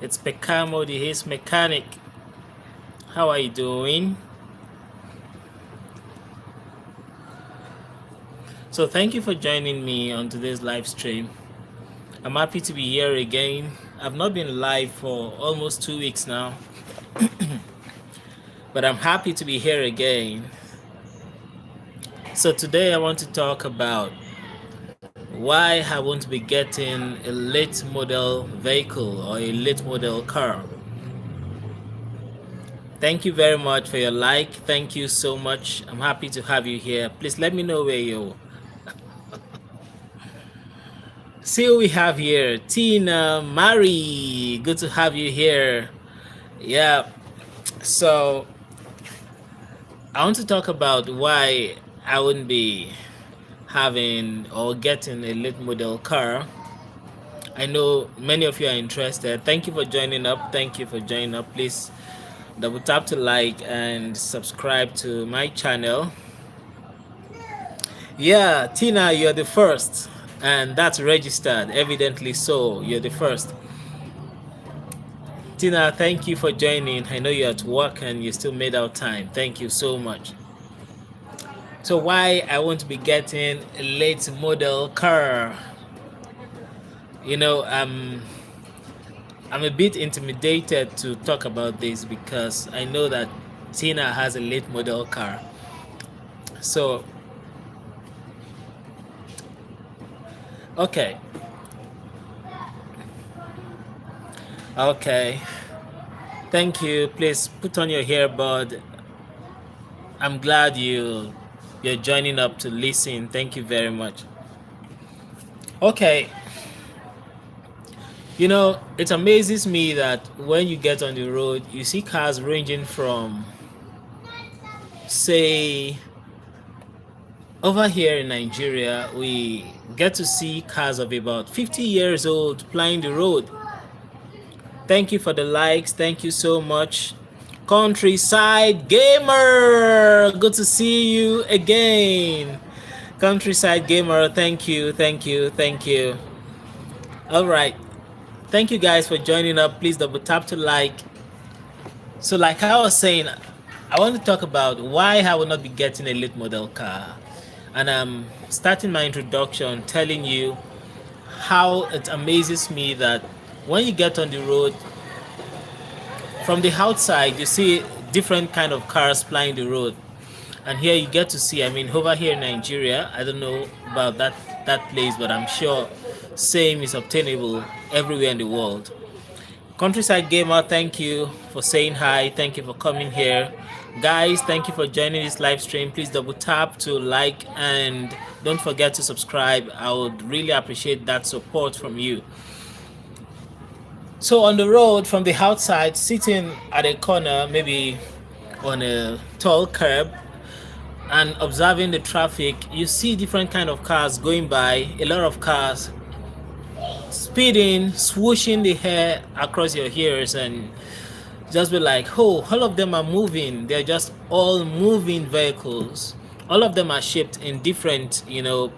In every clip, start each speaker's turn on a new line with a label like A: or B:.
A: It's Pekamo, the Haze Mechanic. How are you doing? So thank you for joining me on today's live stream. I'm happy to be here again. I've not been live for almost 2 weeks now, but I'm happy to be here again. So today I want to talk about why I won't be getting a late model vehicle or a late model car. Thank you very much for your like. Thank you so much. I'm happy to have you here. Please let me know where you see who we have here. Tina, Mari, good to have you here. Yeah, so I want to talk about why I wouldn't be having or getting a late model car. I know many of you are interested. Thank you for joining up. Thank you for joining up. Please double tap to like and subscribe to my channel. Yeah, Tina, you're the first, and that's registered, evidently so. You're the first. Tina, thank you for joining. I know you're at work and you still made out time. Thank you so much. So why I won't be getting a late model car? You know, I'm a bit intimidated to talk about this because I know that Tina has a late model car. So, okay. Okay. Thank you. Please put on your earbud. I'm glad you're joining up to listen. Thank you very much. Okay. You know, it amazes me that when you get on the road, you see cars ranging from, say, over here in Nigeria, we get to see cars of about 50 years old plying the road. Thank you for the likes. Thank you so much. Countryside Gamer, good to see you again. Countryside Gamer, thank you, thank you, thank you. All right. Thank you guys for joining up. Please double tap to like. So like I was saying, I want to talk about why I will not be getting a late model car. And I'm starting my introduction telling you how it amazes me that when you get on the road, from the outside, you see different kind of cars plying the road. And here you get to see, I mean, over here in Nigeria, I don't know about that place, but I'm sure same is obtainable everywhere in the world. Countryside Gamer, thank you for saying hi. Thank you for coming here. Guys, thank you for joining this live stream. Please double tap to like and don't forget to subscribe. I would really appreciate that support from you. So on the road from the outside, sitting at a corner, maybe on a tall curb, and observing the traffic, you see different kind of cars going by. A lot of cars speeding, swooshing the hair across your ears, and just be like, oh, all of them are moving. They're just all moving vehicles. All of them are shaped in different, you know,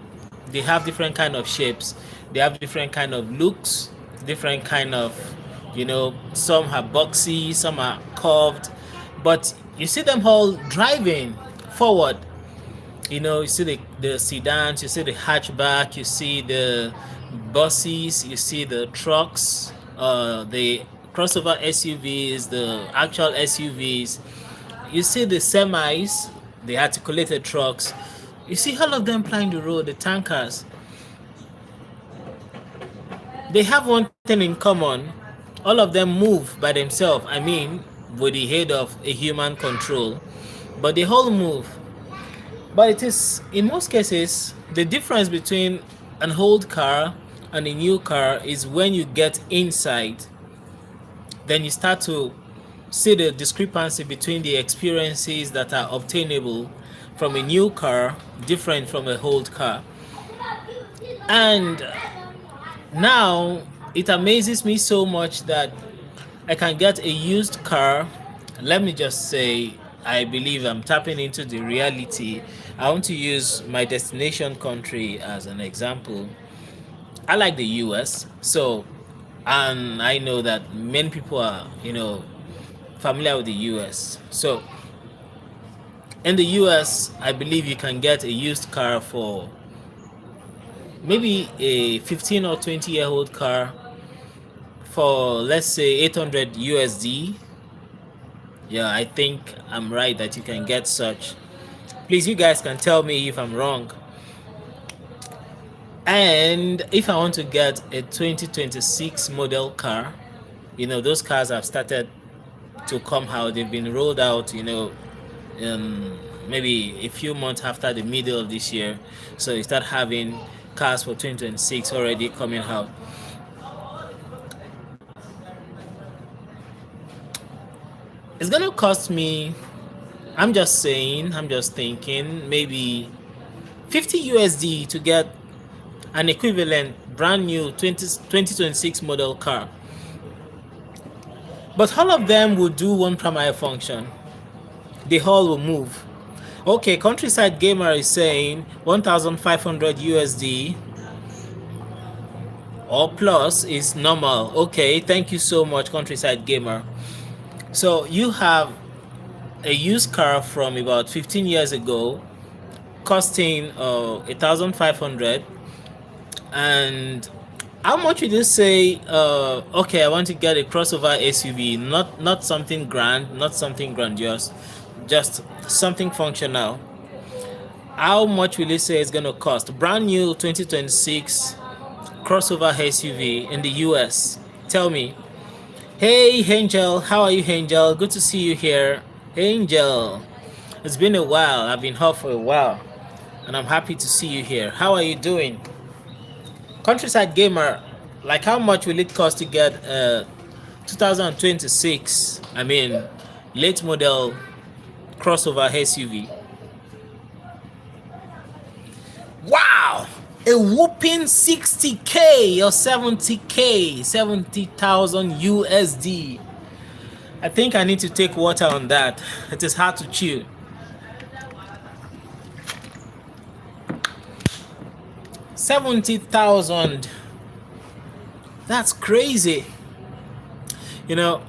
A: they have different kind of shapes. They have different kind of looks, different kind of, you know, some are boxy, some are curved, but you see them all driving forward. You know, you see the sedans, you see the hatchback, you see the buses, you see the trucks, the crossover SUVs, the actual SUVs, you see the semis, the articulated trucks, you see all of them plying the road, the tankers. They have one thing in common. All of them move by themselves. I mean, with the aid of a human control, but they all move. But it is, in most cases, the difference between an old car and a new car is when you get inside. Then you start to see the discrepancy between the experiences that are obtainable from a new car, different from an old car. And now it amazes me so much that I can get a used car. Let me just say, I believe I'm tapping into the reality. I want to use my destination country as an example. I like the US, so and I know that many people are, familiar with the US. So in the US, I believe you can get a used car for maybe a 15 or 20-year-old car for, let's say, 800 USD. Yeah, I think I'm right that you can get such. Please, you guys can tell me if I'm wrong. And if I want to get a 2026 model car, those cars have started to come out. They've been rolled out, maybe a few months after the middle of this year. So you start having cars for 2026 already coming out. It's gonna cost me, I'm just thinking, maybe 50 USD to get an equivalent brand new 2026 model car. But all of them will do one primary function. The hull will move. Okay, Countryside Gamer is saying 1,500 USD or plus is normal. Okay, thank you so much, Countryside Gamer. So you have a used car from about 15 years ago costing 1,500, and how much would you say? Okay, I want to get a crossover SUV, not something grand, not something grandiose, just something functional. How much will you say it's gonna cost? Brand new 2026 crossover SUV in the US. Tell me. Hey Angel, how are you, Angel? Good to see you here. Angel, it's been a while. I've been off for a while, and I'm happy to see you here. How are you doing? Countryside Gamer, like how much will it cost to get a 2026, late model crossover SUV? Wow! A whooping 60K or 70K, 70,000 USD. I think I need to take water on that. It is hard to chew. 70,000. That's crazy. I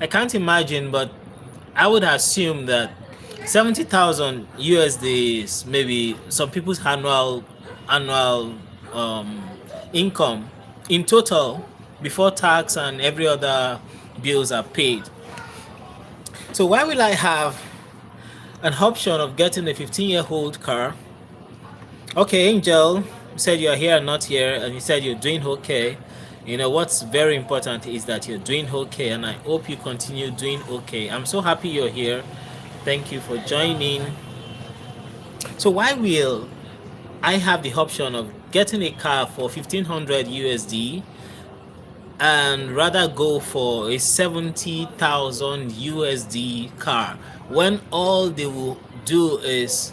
A: can't imagine, but I would assume that 70,000 USD is maybe some people's annual income in total before tax and every other bills are paid. So why will I have an option of getting a 15-year-old car? Okay, Angel, you said you're here and not here, and you said you're doing okay. What's very important is that you're doing okay, and I hope you continue doing okay. I'm so happy you're here. Thank you for joining. So why will I have the option of getting a car for 1,500 USD and rather go for a 70,000 USD car when all they will do is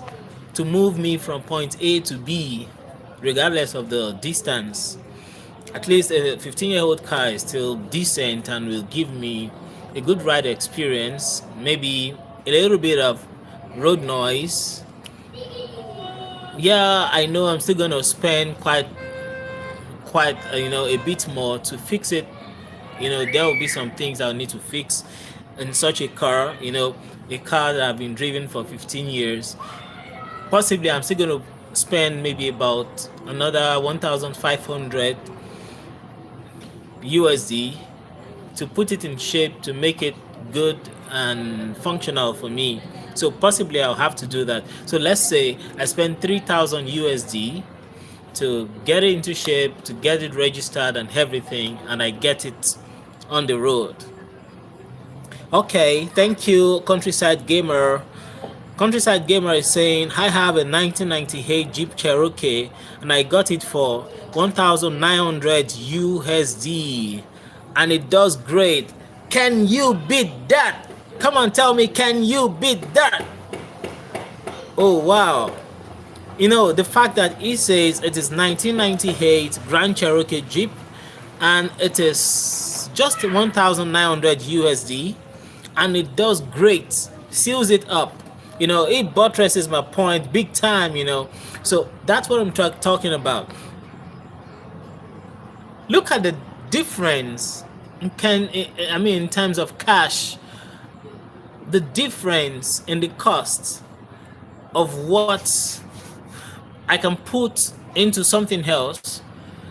A: to move me from point A to B regardless of the distance? At least a 15-year-old car is still decent and will give me a good ride experience, maybe a little bit of road noise. Yeah, I know I'm still gonna spend quite a bit more to fix it. There will be some things I'll need to fix in such a car, a car that I've been driven for 15 years. Possibly I'm still gonna spend maybe about another 1,500 USD to put it in shape, to make it good and functional for me. So possibly I'll have to do that. So let's say I spend 3,000 USD to get it into shape, to get it registered and everything, and I get it on the road. Okay, thank you, Countryside Gamer. Countryside Gamer is saying, I have a 1998 Jeep Cherokee and I got it for 1,900 USD and it does great. Can you beat that? Come on, tell me, can you beat that? Oh wow. The fact that it says it is 1998 Grand Cherokee Jeep and it is just 1,900 USD and it does great, seals it up. It buttresses my point big time. So that's what I'm talking about. Look at the difference. I mean, in terms of cash, the difference in the cost of what I can put into something else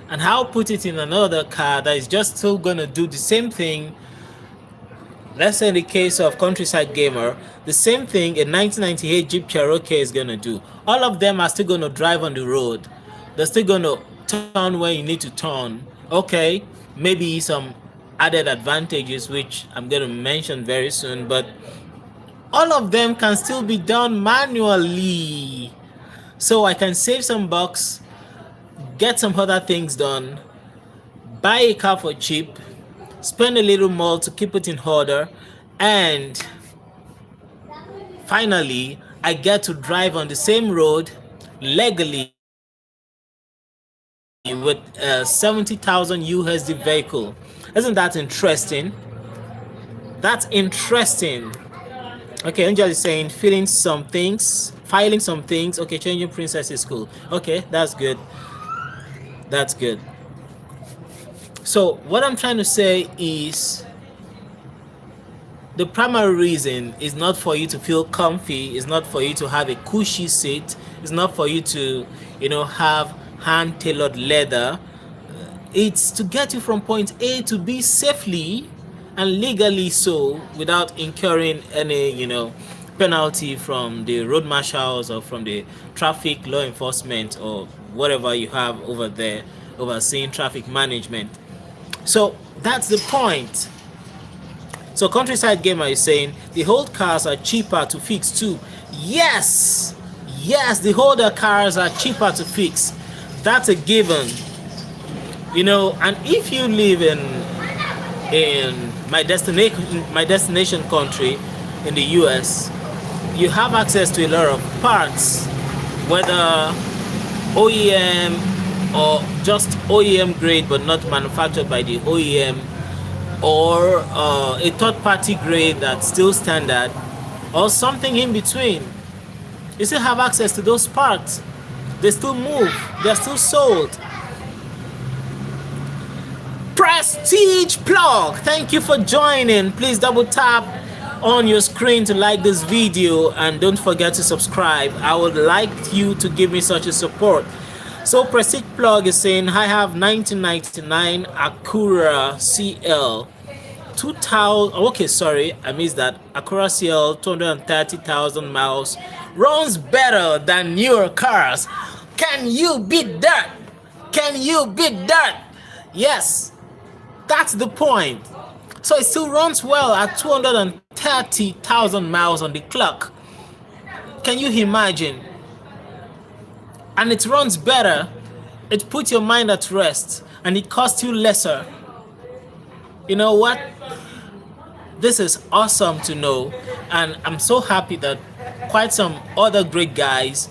A: and how put it in another car that is just still going to do the same thing. Let's say in the case of Countryside Gamer, the same thing a 1998 Jeep Cherokee is going to do. All of them are still going to drive on the road. They're still going to turn where you need to turn. Okay, maybe some added advantages, which I'm going to mention very soon, but all of them can still be done manually. So I can save some bucks, get some other things done, buy a car for cheap, spend a little more to keep it in order, and finally I get to drive on the same road legally with a 70,000 USD vehicle. Isn't that interesting? That's interesting. Okay, Angel is saying filing some things. Okay, changing princess is cool. Okay, that's good. That's good. So what I'm trying to say is the primary reason is not for you to feel comfy, it's not for you to have a cushy seat, it's not for you to, have hand-tailored leather. It's to get you from point A to B safely and legally so, without incurring any, penalty from the road marshals or from the traffic law enforcement or whatever you have over there overseeing traffic management. So that's the point. So Countryside Gamer is saying the old cars are cheaper to fix too. Yes, the older cars are cheaper to fix. That's a given. And if you live in my destination country in the US, you have access to a lot of parts, whether OEM or just OEM grade but not manufactured by the OEM, or a third-party grade that's still standard, or something in between. You still have access to those parts. They still move. They're still sold. Prestige Plug, thank you for joining. Please double tap on your screen to like this video and don't forget to subscribe. I would like you to give me such a support. So Prestige Plug is saying I have 1999 Acura CL 2000. Okay, sorry, I missed that. Acura CL 230,000 miles, runs better than newer cars. Can you beat that? Can you beat that? Yes, that's the point. So it still runs well at 230,000 miles on the clock. Can you imagine? And it runs better. It puts your mind at rest and it costs you lesser. You know what? This is awesome to know, and I'm so happy that quite some other great guys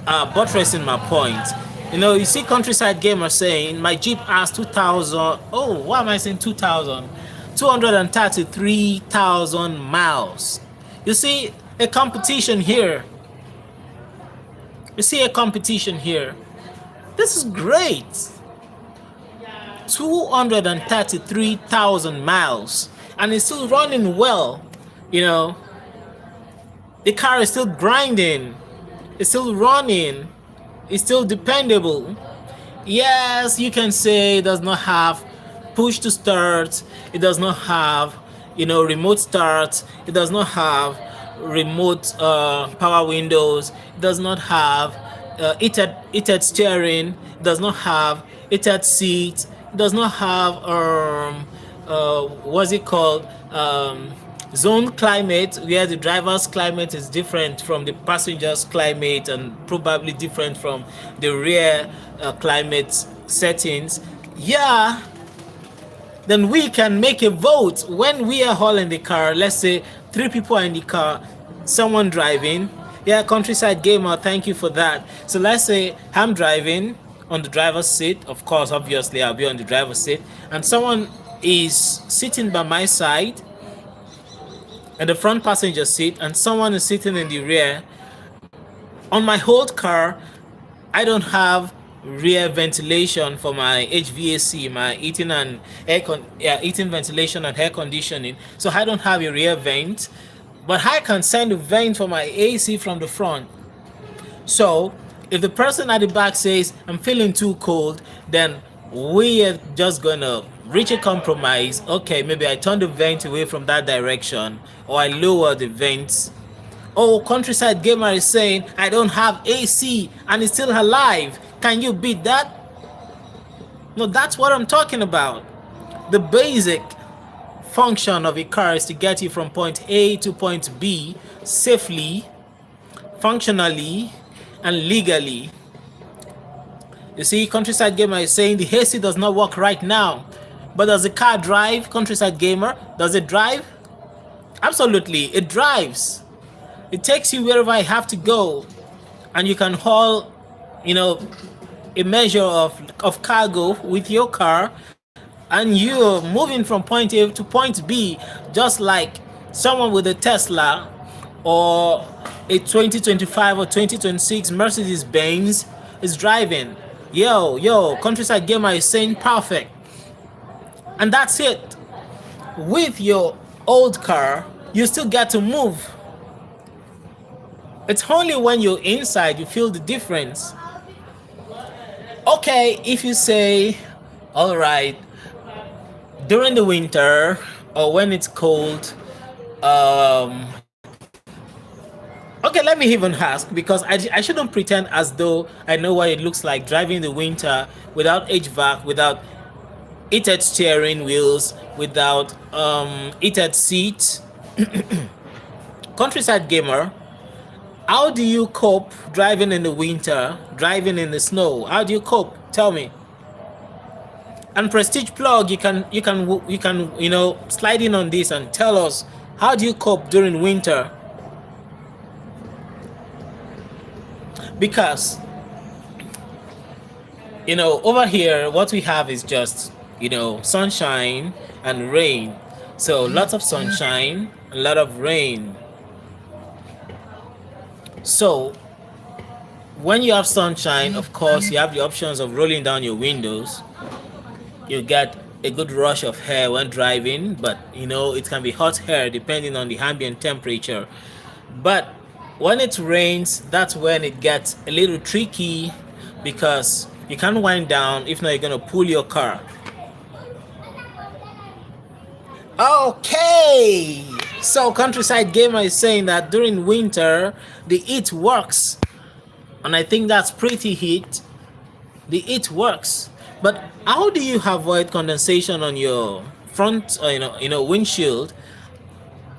A: are buttressing my point. You see Countryside Gamer saying my Jeep has 2,000. Oh, why am I saying 2,000? 233,000 miles. You see a competition here. This is great. 233,000 miles, and it's still running well. The car is still grinding, it's still running, it's still dependable. Yes, you can say it does not have push to start, it does not have remote start, it does not have remote power windows, it does not have heated steering, it does not have heated seats, it does not have what's it called, zone climate, where the driver's climate is different from the passenger's climate and probably different from the rear climate settings. Yeah, then we can make a vote when we are all in the car. Let's say 3 people are in the car, someone driving. Yeah, Countryside Gamer, thank you for that. So let's say I'm driving on the driver's seat. Of course, obviously I'll be on the driver's seat, and someone is sitting by my side in the front passenger seat, and someone is sitting in the rear. On my old car, I don't have rear ventilation for my HVAC, my heating and heating, ventilation and air conditioning. So I don't have a rear vent, but I can send a vent for my AC from the front. So if the person at the back says, I'm feeling too cold, then we are just gonna reach a compromise. Okay, maybe I turn the vent away from that direction, or I lower the vents. Oh, Countryside Gamer is saying, I don't have AC and it's still alive. Can you beat that? No, that's what I'm talking about. The basic function of a car is to get you from point A to point B safely, functionally, and legally. You see, Countryside Gamer is saying the AC does not work right now. But does the car drive, Countryside Gamer? Does it drive? Absolutely, it drives. It takes you wherever I have to go. And you can haul, a measure of cargo with your car. And you're moving from point A to point B, just like someone with a Tesla or a 2025 or 2026 Mercedes-Benz is driving. Yo, Countryside Gamer is saying perfect. And that's it. With your old car, you still get to move. It's only when you're inside you feel the difference. Okay, if you say, all right, during the winter or when it's cold, okay, let me even ask, because I shouldn't pretend as though I know what it looks like driving in the winter without HVAC, without heated steering wheels, without heated seats. Countryside Gamer, how do you cope driving in the winter, driving in the snow? How do you cope? Tell me. And Prestige Plug, you can slide in on this and tell us, how do you cope during winter? Because over here what we have is just sunshine and rain. So lots of sunshine, a lot of rain. So when you have sunshine, of course you have the options of rolling down your windows. You get a good rush of air when driving, but it can be hot air depending on the ambient temperature. But when it rains, that's when it gets a little tricky, because you can't wind down, if not you're gonna pull your car. Okay, so Countryside Gamer is saying that during winter the heat works, and I think that's pretty heat. The heat works. But how do you avoid condensation on your front, windshield?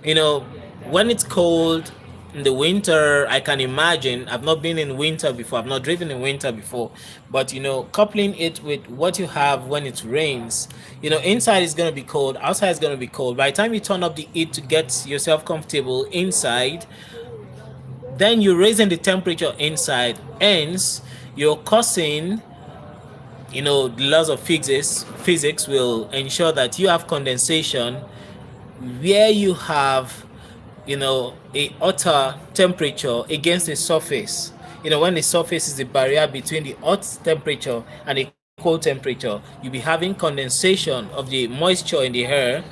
A: When it's cold in the winter, I can imagine. I've not been in winter before. I've not driven in winter before. But coupling it with what you have when it rains. Inside is gonna be cold. Outside is gonna be cold. By the time you turn up the heat to get yourself comfortable inside, then you're raising the temperature inside. Hence, you're causing the laws of physics will ensure that you have condensation where you have a hotter temperature against the surface. When the surface is the barrier between the hot temperature and the cold temperature, you'll be having condensation of the moisture in the air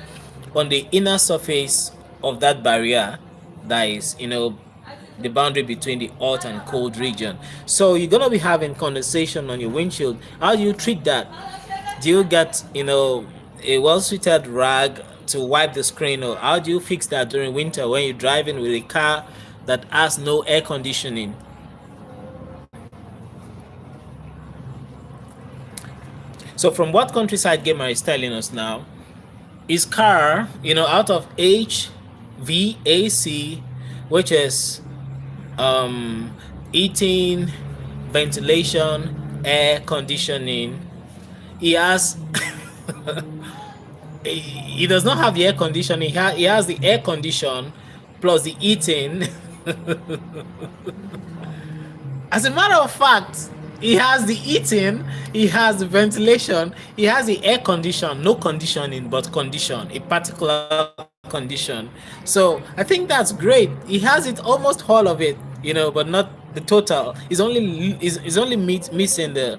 A: on the inner surface of that barrier, that is the boundary between the hot and cold region. So you're gonna be having condensation on your windshield. How do you treat that? Do you get a well-suited rag to wipe the screen, or how do you fix that during winter when you're driving with a car that has no air conditioning? So from what Countryside Gamer is telling us now, his car, out of HVAC, which is heating, ventilation, air conditioning, he has he does not have the air conditioning. He has the air condition plus the heating. As a matter of fact, he has the heating, he has the ventilation, he has the air condition, no conditioning, but condition, a particular condition. So I think that's great. He has it, almost all of it, but not the total. Is only missing the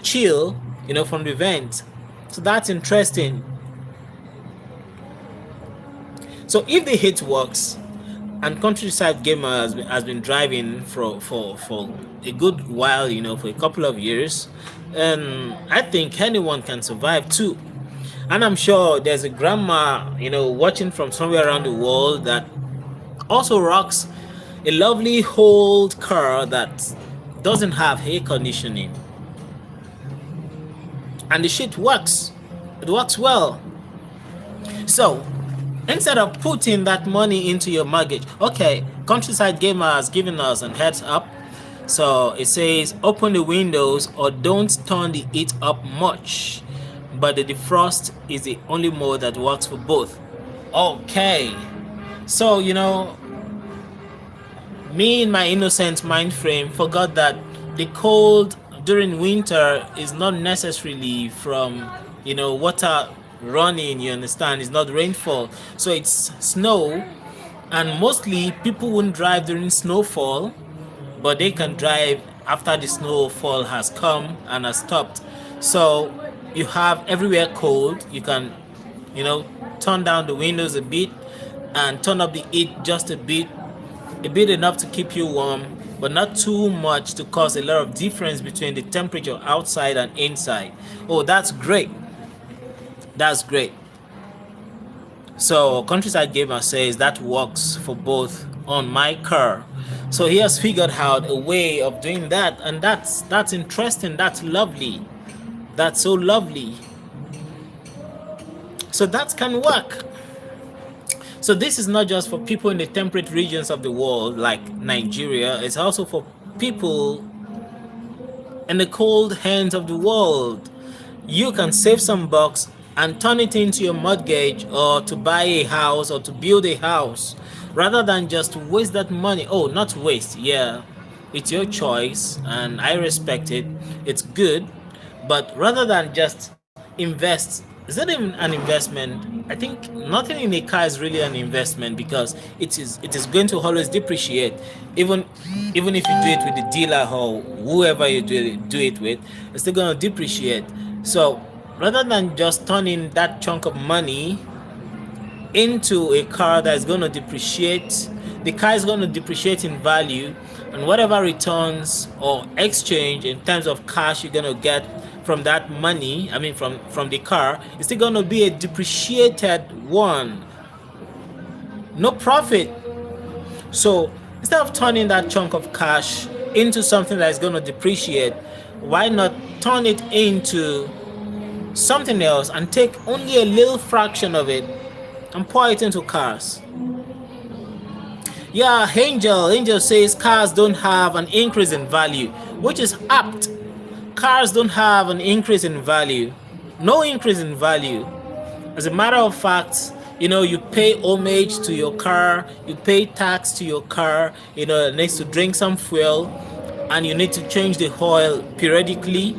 A: chill, from the vent. So that's interesting. So if the hit works, and Countryside Gamer has been driving for a good while, for a couple of years, and I think anyone can survive too. And I'm sure there's a grandma, watching from somewhere around the world that also rocks a lovely old car that doesn't have air conditioning, and the shit works. It works well. So instead of putting that money into your mortgage, okay, Countryside Gamer has given us an heads up. So it says open the windows or don't turn the heat up much, but the defrost is the only mode that works for both. Okay, so me in my innocent mind frame forgot that the cold during winter is not necessarily from water running, you understand. It's not rainfall, so it's snow, and mostly people won't drive during snowfall, but they can drive after the snowfall has come and has stopped. So you have everywhere cold. You can turn down the windows a bit and turn up the heat just a bit enough to keep you warm, but not too much to cause a lot of difference between the temperature outside and inside. Oh, that's great. That's great. So Countryside Gamer says that works for both on my car. So he has figured out a way of doing that, and that's interesting. That's lovely. That's so lovely. So that can work. So this is not just for people in the temperate regions of the world like Nigeria. It's also for people in the cold hands of the world. You can save some bucks and turn it into your mortgage, or to buy a house, or to build a house, rather than just waste that money. Oh, not waste. Yeah, it's your choice and I respect it. It's good. But rather than just invest, is that even an investment? I think nothing in a car is really an investment, because it is going to always depreciate, even if you do it with the dealer or whoever you do it with, it's still going to depreciate. So rather than just turning that chunk of money into a car that is going to depreciate, the car is going to depreciate in value, and whatever returns or exchange in terms of cash you're going to get from that money, I mean from the car, it's still going to be a depreciated one. No profit. So instead of turning that chunk of cash into something that is going to depreciate, why not turn it into something else and take only a little fraction of it and pour it into cars? Yeah, Angel says cars don't have an increase in value, which is apt. Cars don't have an increase in value. No increase in value. As a matter of fact, you pay homage to your car, you pay tax to your car, it needs to drink some fuel, and you need to change the oil periodically.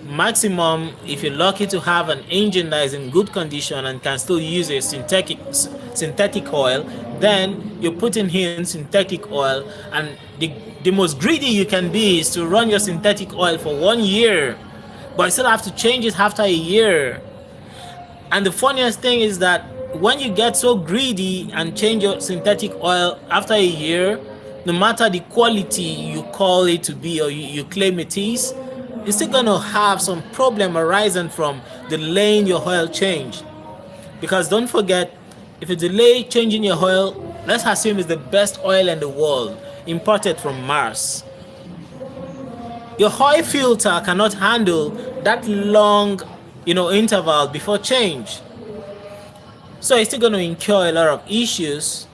A: Maximum, if you're lucky to have an engine that is in good condition and can still use a synthetic oil, then you're putting in synthetic oil, and the most greedy you can be is to run your synthetic oil for 1 year, but you still have to change it after a year. And the funniest thing is that when you get so greedy and change your synthetic oil after a year, no matter the quality you call it to be or you claim it is, you're still going to have some problem arising from delaying your oil change. Because don't forget, if you delay changing your oil, let's assume it's the best oil in the world, imported from Mars. Your oil filter cannot handle that long, interval before change. So it's still going to incur a lot of issues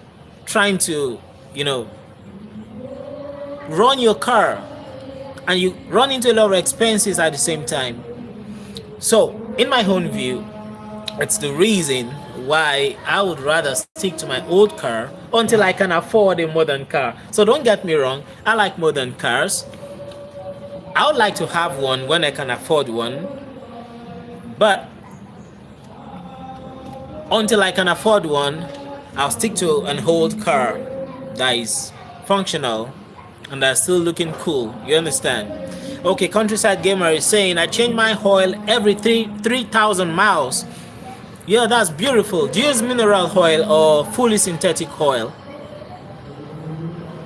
A: trying to, run your car, and you run into a lot of expenses at the same time. So in my own view, it's the reason why I would rather stick to my old car until I can afford a modern car. So don't get me wrong, I like modern cars. I would like to have one when I can afford one, but until I can afford one, I'll stick to an old car that is functional and they're still looking cool. You understand? Okay, Countryside Gamer is saying, I change my oil every 3,000 miles. Yeah, that's beautiful. Do you use mineral oil or fully synthetic oil?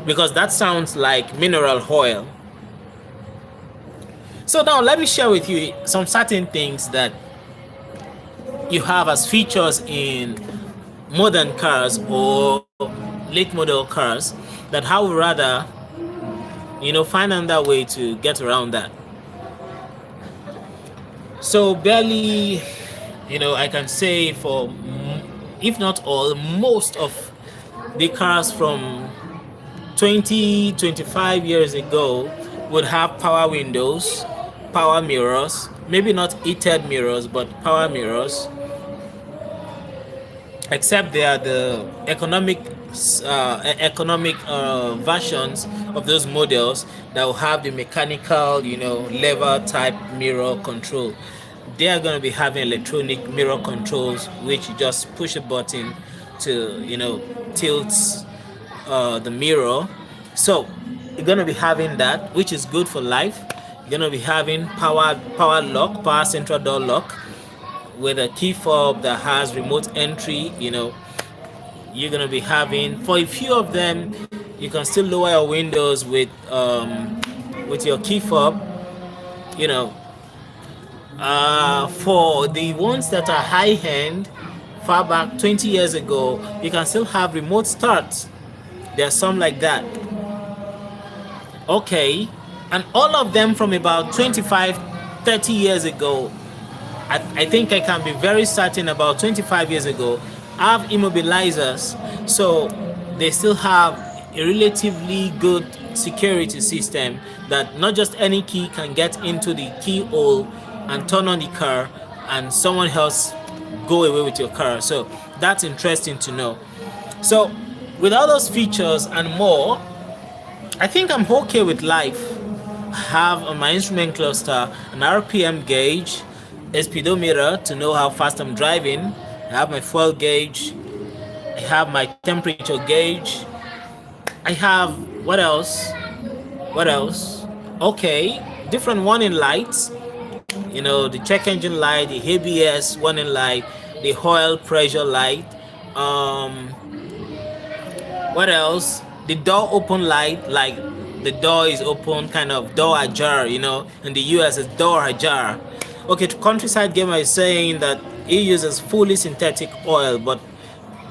A: Because that sounds like mineral oil. So now let me share with you some certain things that you have as features in modern cars or late model cars that I would rather, find another way to get around that. So barely, I can say for, if not all, most of the cars from 25 years ago would have power windows, power mirrors, maybe not heated mirrors, but power mirrors, except they are the economic versions of those models that will have the mechanical, lever type mirror control. They are going to be having electronic mirror controls, which you just push a button to, tilt the mirror. So you're going to be having that, which is good for life. You're going to be having power lock, power central door lock, with a key fob that has remote entry. You're going to be having, for a few of them, you can still lower your windows with your key fob. For the ones that are high-end, far back 20 years ago, you can still have remote starts. There are some like that. Okay, and all of them from about 25-30 years ago, I think I can be very certain about 25 years ago, have immobilizers, so they still have a relatively good security system that not just any key can get into the keyhole and turn on the car and someone else go away with your car. So that's interesting to know. So with all those features and more, I think I'm okay with life. I have on my instrument cluster an RPM gauge, a speedometer to know how fast I'm driving. I have my fuel gauge. I have my temperature gauge. I have, what else? Okay, different warning lights. The check engine light, the ABS warning light, the oil pressure light. What else? The door open light, like the door is open, kind of door ajar. In the US it's door ajar. Okay, Countryside Gamer is saying that he uses fully synthetic oil, but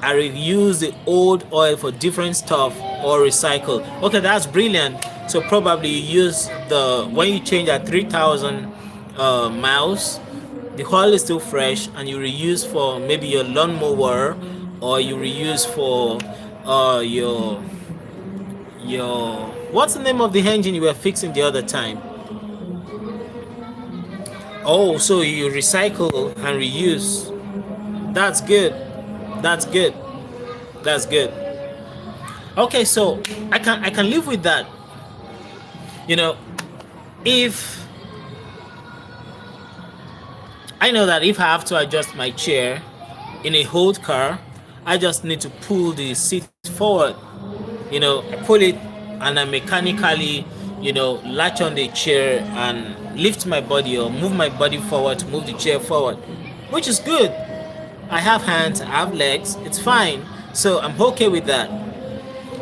A: I reuse the old oil for different stuff or recycle. Okay, that's brilliant. So probably you use when you change at 3,000 miles, the oil is still fresh, and you reuse for maybe your lawnmower, or you reuse for your what's the name of the engine you were fixing the other time? Oh, so you recycle and reuse. That's good. Okay, so I can live with that. If I know that if I have to adjust my chair in a old car, I just need to pull the seat forward. I pull it and I mechanically, latch on the chair and lift my body or move my body forward to move the chair forward, which is good. I have hands, I have legs, it's fine. So I'm okay with that.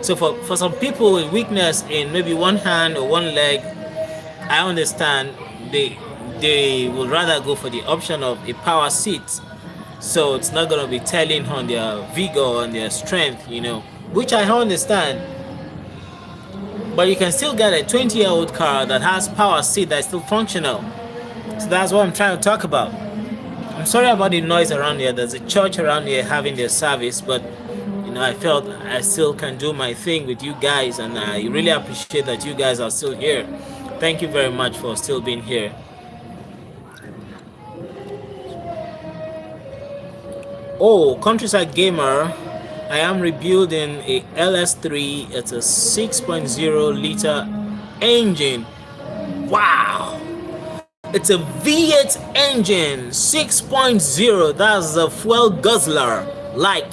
A: So for some people with weakness in maybe one hand or one leg, I understand they would rather go for the option of a power seat. So it's not going to be telling on their vigor and their strength, which I understand. But you can still get a 20-year-old car that has power seat that's still functional. So that's what I'm trying to talk about. I'm sorry about the noise around here. There's a church around here having their service, but I felt I still can do my thing with you guys, and I really appreciate that you guys are still here. Thank you very much for still being here. Oh, Countryside Gamer, I am rebuilding a LS3. It's a 6.0 liter engine. Wow, it's a V8 engine, 6.0. That's a fuel guzzler. Like,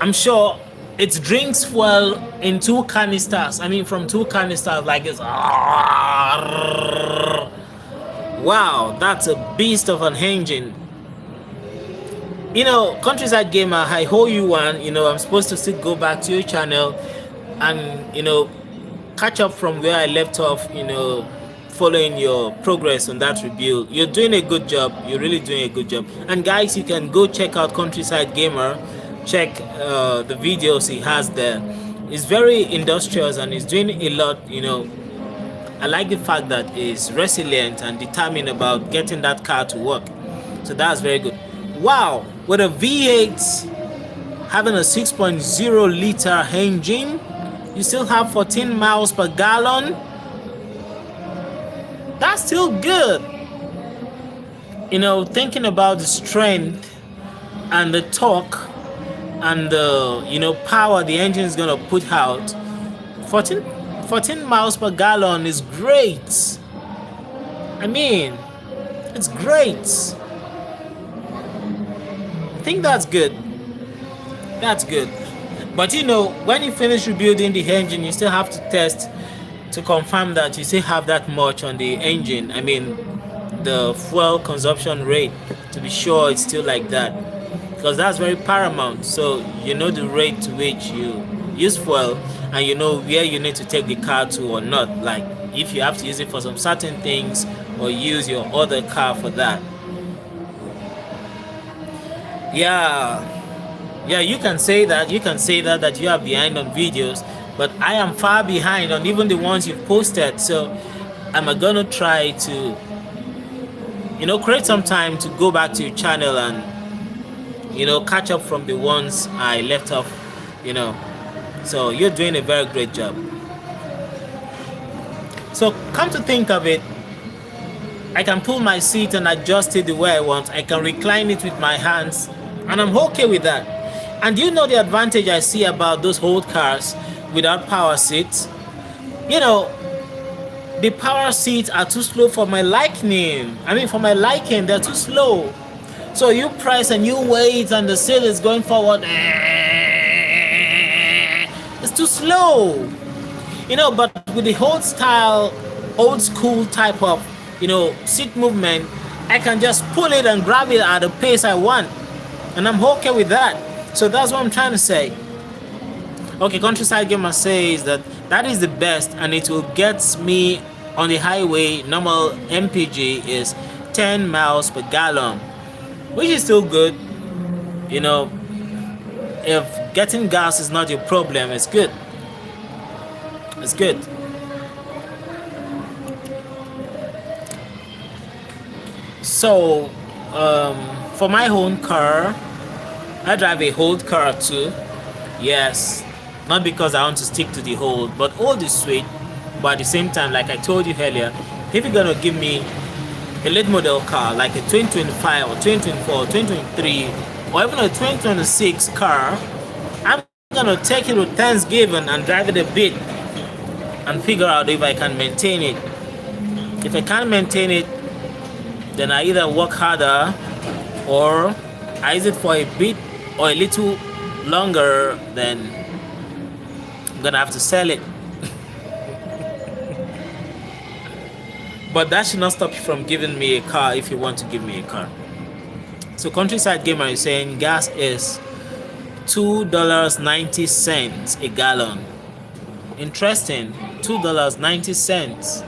A: I'm sure it drinks fuel in 2 canisters. I mean, from 2 canisters, like it's. Wow, that's a beast of an engine. You know, Countryside Gamer, I owe you one. You know, I'm supposed to still go back to your channel and, you know, catch up from where I left off, you know, following your progress on that rebuild. You're doing a good job. You're really doing a good job. And guys, you can go check out Countryside Gamer. Check the videos he has there. He's very industrious and he's doing a lot, you know. I like the fact that he's resilient and determined about getting that car to work. So that's very good. Wow, with a V8 having a 6.0 liter engine, you still have 14 miles per gallon. That's still good. You know, thinking about the strength and the torque and the, you know, power the engine is gonna put out, 14 miles per gallon is great. I mean, it's great. I think that's good. That's good. But you know, when you finish rebuilding the engine, you still have to test to confirm that you still have that much on the engine. I mean, the fuel consumption rate, to be sure it's still like that, because that's very paramount. So you know the rate to which you use fuel, and you know where you need to take the car to or not. Like if you have to use it for some certain things or use your other car for that. Yeah, you can say that that you are behind on videos, but I am far behind on even the ones you've posted. So I'm gonna try to, you know, create some time to go back to your channel and, you know, catch up from the ones I left off, you know. So you're doing a very great job. So come to think of it, I can pull my seat and adjust it the way I want. I can recline it with my hands, and I'm okay with that. And you know the advantage I see about those old cars without power seats? You know, the power seats are too slow for my liking. I mean, for my liking, they're too slow. So you press and you wait and the seat is going forward. It's too slow. You know, but with the old style, old school type of, you know, seat movement, I can just pull it and grab it at the pace I want. And I'm okay with that. So that's what I'm trying to say. Okay, Countryside Gamer says that is the best, and it will get me on the highway. Normal MPG is 10 miles per gallon, which is still good. You know, if getting gas is not your problem, it's good. It's good. So, for my own car, I drive a old car too. Yes, not because I want to stick to the old, but old is sweet. But at the same time, like I told you earlier, if you're gonna give me a late model car like a 2025 or 2024 or 2023 or even a 2026 car, I'm gonna take it with Thanksgiving and drive it a bit and figure out if I can maintain it. If I can't maintain it, then I either work harder or I use it for a bit or a little longer, then I'm gonna have to sell it. But that should not stop you from giving me a car if you want to give me a car. So Countryside Gamer is saying gas is $2.90 a gallon. Interesting. $2.90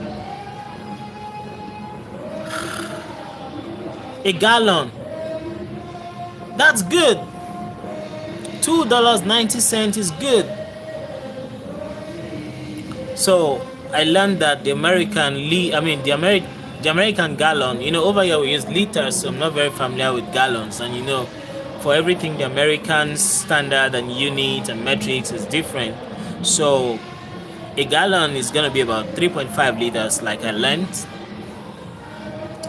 A: a gallon. That's good. $2.90 is good. So I learned that the American gallon, you know, over here we use liters, so I'm not very familiar with gallons. And you know, for everything the American standard and unit and metrics is different. So a gallon is gonna be about 3.5 liters, like I learned.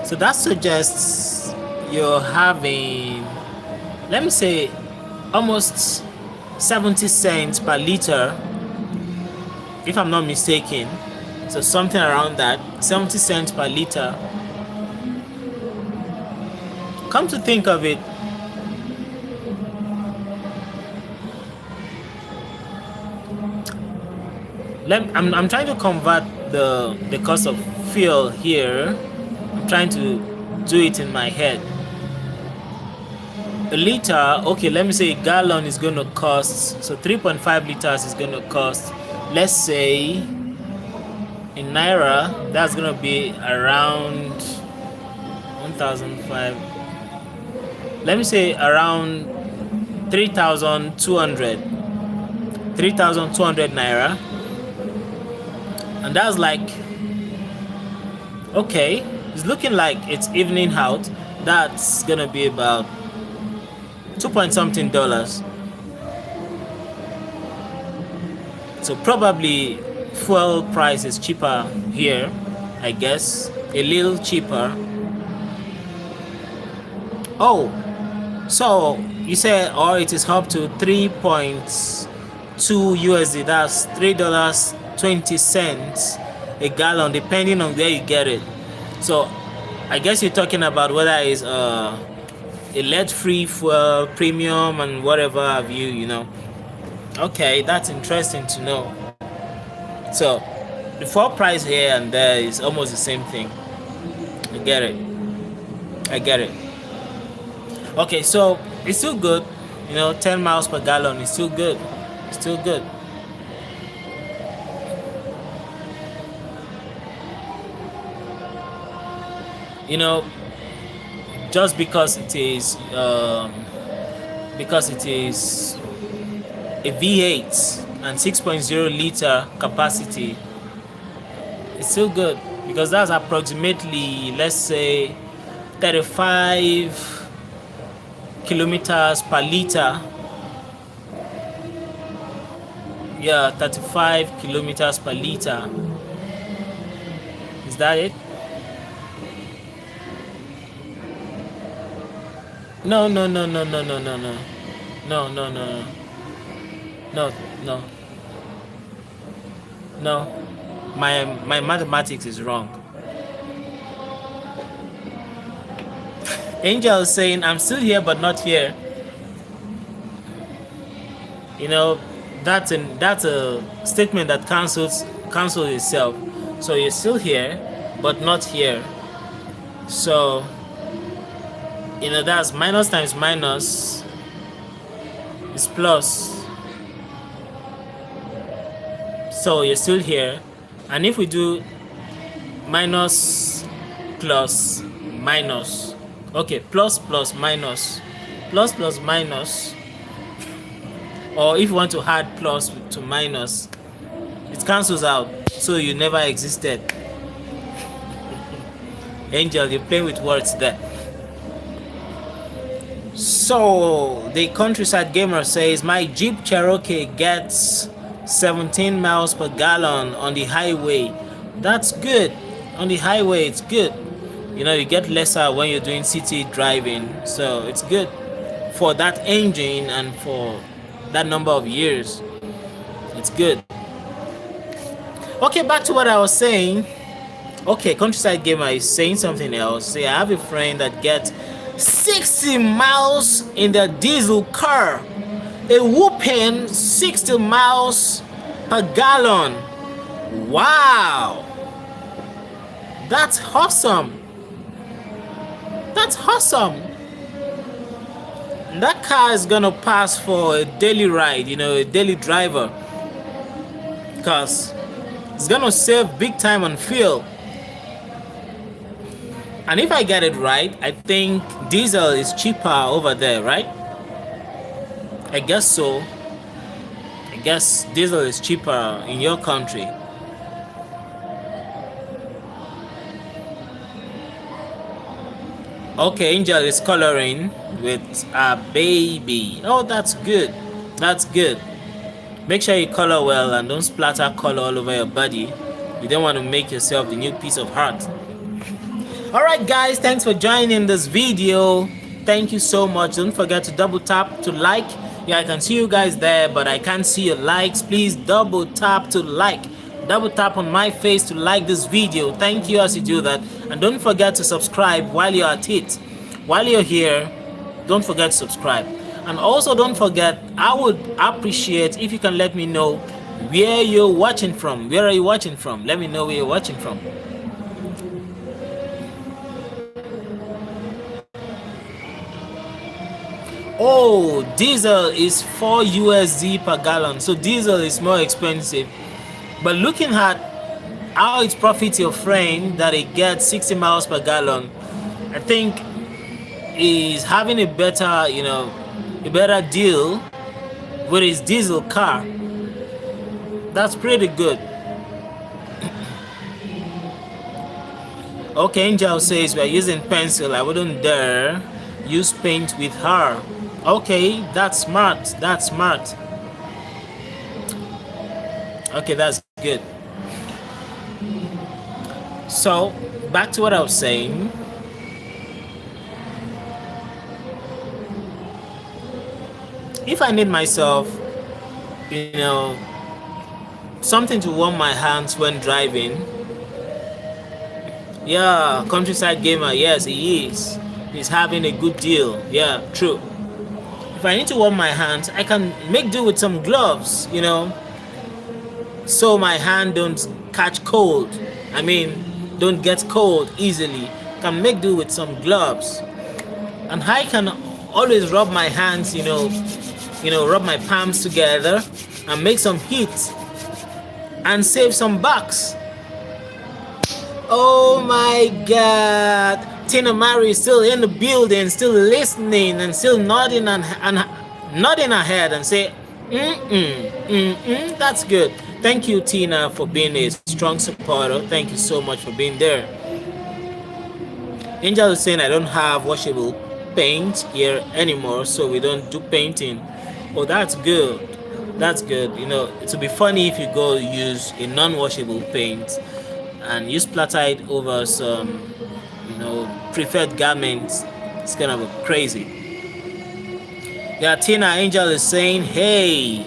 A: So that suggests you're having, let me say, almost 70 cents per liter, if I'm not mistaken. So something around that, 70 cents per liter. Come to think of it, I'm trying to convert the cost of fuel here. I'm trying to do it in my head. A liter, okay, let me say a gallon is going to cost, so 3.5 liters is going to cost, let's say in naira, that's going to be around 1,005. Let me say around 3,200 naira, and that's like, okay, it's looking like it's evening out. That's gonna be about 2 point something dollars. So probably fuel price is cheaper here, I guess, a little cheaper. Oh, so you say, or it is up to 3.2 USD, that's $3.20 a gallon, depending on where you get it. So I guess you're talking about whether it's a lead-free fuel, premium, and whatever have you, you know. Okay, that's interesting to know. So the fuel price here and there is almost the same thing. I get it. Okay, so it's still good, you know. 10 miles per gallon is still good. You know, just because it is a V8 and 6.0 liter capacity, it's still good, because that's approximately, let's say, 35 kilometers per liter. Yeah, 35 kilometers per liter. Is that it? No. My mathematics is wrong. Angel is saying, I'm still here but not here. You know, that's a statement that cancels itself. So you're still here but not here. So, you know, that's minus times minus is plus. So you're still here. And if we do minus plus minus, okay, plus minus, or if you want to add plus to minus, it cancels out, so you never existed. Angel, you're playing with words there. So the Countryside Gamer says, my Jeep Cherokee gets 17 miles per gallon on the highway. That's good. On the highway, it's good. You know, you get lesser when you're doing city driving, so it's good for that engine and for that number of years. It's good. Okay, back to what I was saying. Okay, Countryside Gamer is saying something else. Say, I have a friend that gets 60 miles in the diesel car, a whooping 60 miles per gallon. Wow, that's awesome. That car is gonna pass for a daily ride, you know, a daily driver, because it's gonna save big time on fuel. And if I get it right, I think diesel is cheaper over there, right? I guess so. I guess diesel is cheaper in your country. Okay, Angel is coloring with a baby. Oh, that's good. Make sure you color well and don't splatter color all over your body. You don't want to make yourself the new piece of art. Alright guys, thanks for joining this video. Thank you so much. Don't forget to double tap to like. Yeah, I can see you guys there, but I can't see your likes. Please double tap to like. Double tap on my face to like this video. Thank you as you do that. And don't forget to subscribe while you're at it. While you're here, don't forget to subscribe. And also don't forget, I would appreciate if you can let me know where you're watching from. Where are you watching from? Let me know where you're watching from. Oh, diesel is 4 USD per gallon. So diesel is more expensive. But looking at how it profits your friend that it gets 60 miles per gallon, I think is having a better, a better deal with his diesel car. That's pretty good. Okay, Angel says we're using pencil. I wouldn't dare use paint with her. Okay, that's smart. That's smart. Okay, that's good. So, back to what I was saying. If I need myself, something to warm my hands when driving. Yeah, Countryside Gamer, yes, he is. He's having a good deal. Yeah, true. If I need to warm my hands, I can make do with some gloves, so my hand don't catch cold. I mean, don't get cold easily. Can make do with some gloves. And I can always rub my hands, rub my palms together and make some heat and save some bucks. Oh my God, Tina Mary is still in the building, still listening and still nodding and nodding her head and say, that's good. Thank you, Tina, for being a strong supporter. Thank you so much for being there. Angel is saying I don't have washable paint here anymore, so we don't do painting. Oh, that's good. That's good. It would be funny if you go use a non-washable paint and you splatter it over some, preferred garments. It's kind of crazy. Yeah, Tina Angel is saying, hey.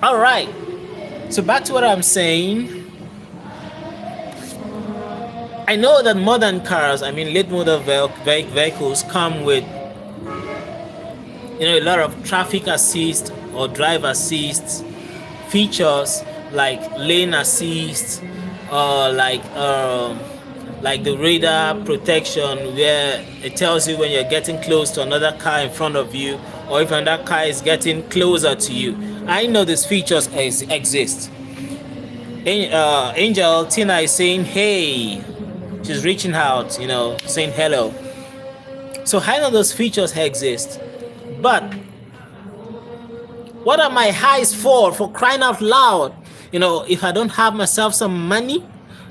A: All right. So back to what I'm saying. I know that modern cars, late model vehicles come with, a lot of traffic assist or drive assist features like lane assist or like the radar protection where it tells you when you're getting close to another car in front of you or if another car is getting closer to you. I know these features exist. Angel Tina is saying hey. She's reaching out, saying hello. So I know those features exist. But what are my highs for crying out loud? If I don't have myself some money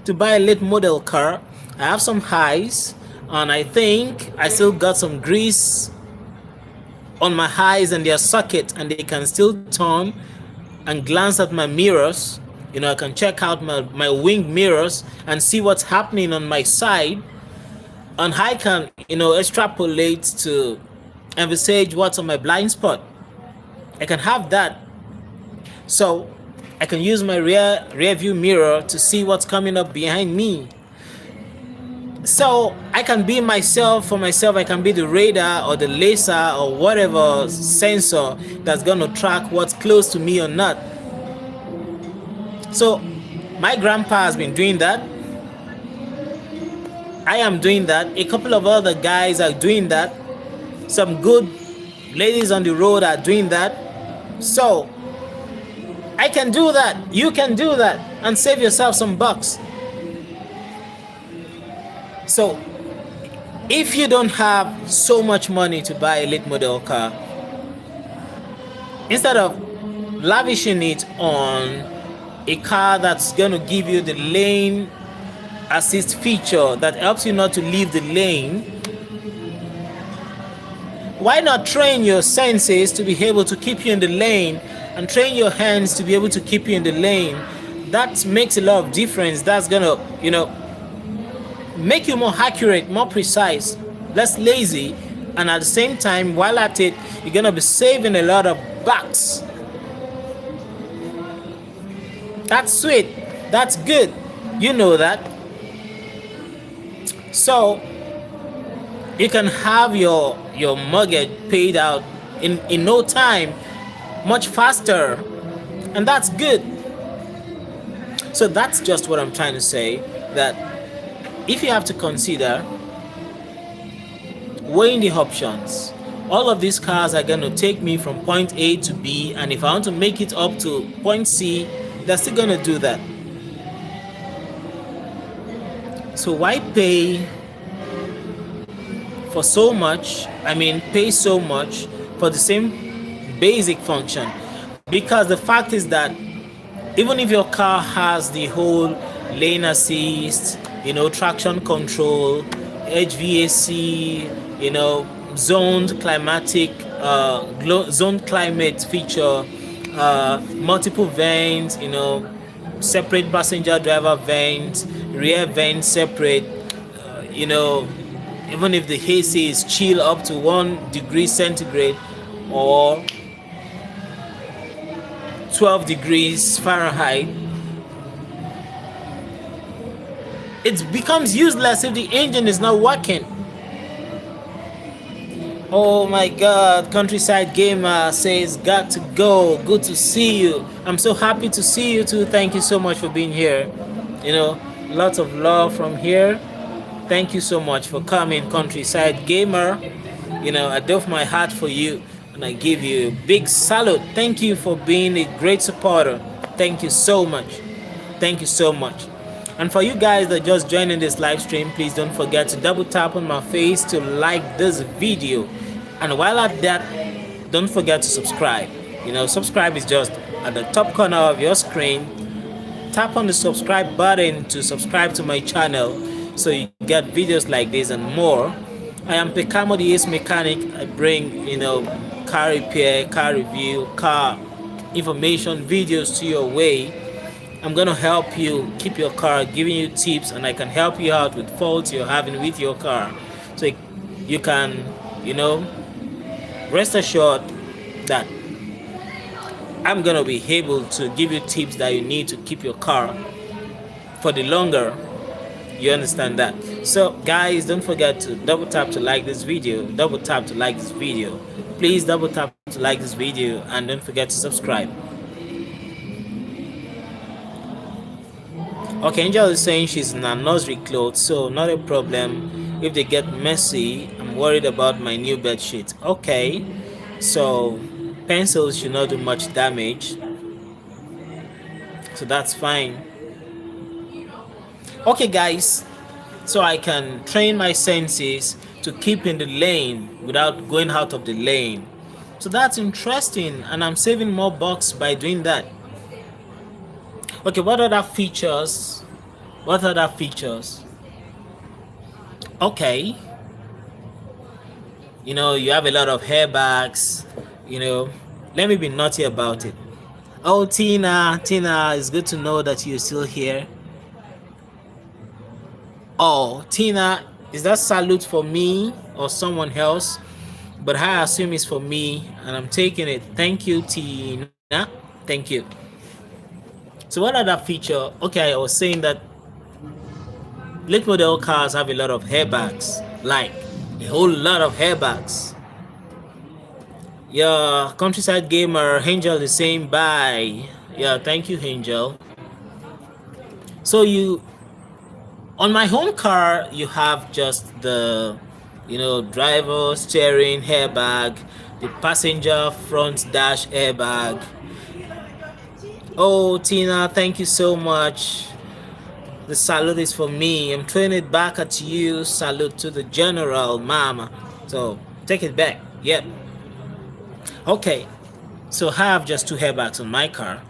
A: to buy a late model car, I have some highs, and I think I still got some grease on my highs and their socket, and they can still turn and glance at my mirrors. I can check out my wing mirrors and see what's happening on my side, and I can, extrapolate to envisage what's on my blind spot. I can have that. So I can use my rear view mirror to see what's coming up behind me. So I can be myself for myself. I can be the radar or the laser or whatever sensor that's going to track what's close to me or not. So my grandpa has been doing that. I am doing that. A couple of other guys are doing that. Some good ladies on the road are doing that. So I can do that. You can do that and save yourself some bucks. So if you don't have so much money to buy a late model car, instead of lavishing it on a car that's going to give you the lane assist feature that helps you not to leave the lane, why not train your senses to be able to keep you in the lane and train your hands to be able to keep you in the lane? That makes a lot of difference. That's going to, make you more accurate, more precise, less lazy, and at the same time, while at it, you're going to be saving a lot of bucks. That's sweet. That's good. You know that. So you can have your mortgage paid out in no time, much faster and that's good. So that's just what I'm trying to say, that if you have to consider weighing the options, all of these cars are going to take me from point A to B, and if I want to make it up to point C, they're still going to do that. So why pay for so much? I mean, pay so much for the same basic function? Because the fact is that even if your car has the whole lane assist, traction control, HVAC, zoned climatic, zoned climate feature, multiple vents, separate passenger driver vents, rear vents separate, even if the AC is chill up to 1 degree centigrade or 12 degrees Fahrenheit, it becomes useless if the engine is not working. Oh my God, Countryside Gamer says, got to go. Good to see you. I'm so happy to see you too. Thank you so much for being here. Lots of love from here. Thank you so much for coming, Countryside Gamer. I doff my hat for you and I give you a big salute. Thank you for being a great supporter. Thank you so much. Thank you so much. And for you guys that just joining this live stream, please don't forget to double tap on my face to like this video. And while at that, don't forget to subscribe. Subscribe is just at the top corner of your screen. Tap on the subscribe button to subscribe to my channel so you get videos like this and more. I am Pekamo the Ace Mechanic. I bring, car repair, car review, car information videos to your way. I'm going to help you keep your car, giving you tips, and I can help you out with faults you're having with your car. So you can, rest assured that I'm going to be able to give you tips that you need to keep your car for the longer. You understand that? So guys, don't forget to double tap to like this video. Double tap to like this video. Please double tap to like this video, and don't forget to subscribe. Okay, Angel is saying she's in her nursery clothes, so not a problem. If they get messy, I'm worried about my new bed sheet. Okay, so pencils should not do much damage, so that's fine. Okay guys, so I can train my senses to keep in the lane without going out of the lane. So that's interesting, and I'm saving more bucks by doing that. Okay, what other features? What other features? Okay, you have a lot of airbags. Let me be naughty about it. Oh, Tina, it's good to know that you're still here. Oh, Tina, is that salute for me or someone else? But I assume it's for me, and I'm taking it. Thank you, Tina. Thank you. So what other feature? Okay, I was saying that late model cars have a lot of airbags, like a whole lot of airbags. Yeah, Countryside Gamer, Angel is saying bye. Yeah, thank you, Angel. So on my home car, you have just the, driver, steering airbag, the passenger front dash airbag. Oh, Tina, thank you so much. The salute is for me. I'm throwing it back at you. Salute to the general, mama. So take it back. Yep. Okay. So I have just 2 airbags on my car.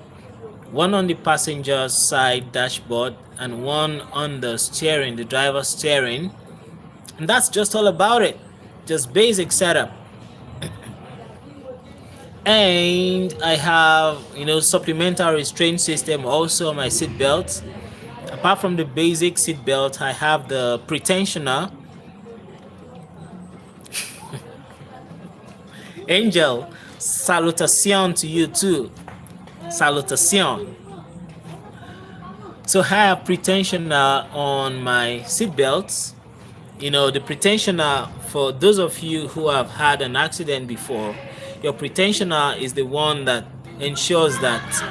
A: One on the passenger side dashboard and one on the steering, the driver's steering. And that's just all about it. Just basic setup. And I have, supplementary restraint system also on my seat belt. Apart from the basic seat belt, I have the pretensioner. Angel, salutation to you too. Salutation. So I have pretensioner on my seat belts. The pretensioner, for those of you who have had an accident before, your pretensioner is the one that ensures that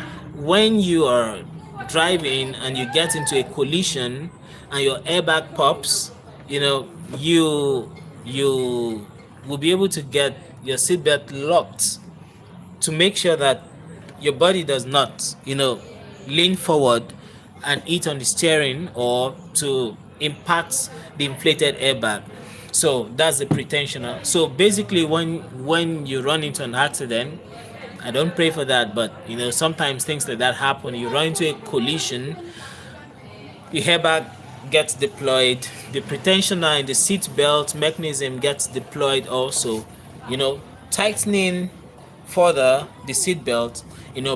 A: when you are driving and you get into a collision and your airbag pops, you know, you will be able to get your seatbelt locked to make sure that your body does not, lean forward and eat on the steering or to impact the inflated airbag. So that's the pretensioner. So basically, when you run into an accident, I don't pray for that, but sometimes things like that happen. You run into a collision, the airbag gets deployed, the pretensioner in the seat belt mechanism gets deployed also, tightening further the seat belt,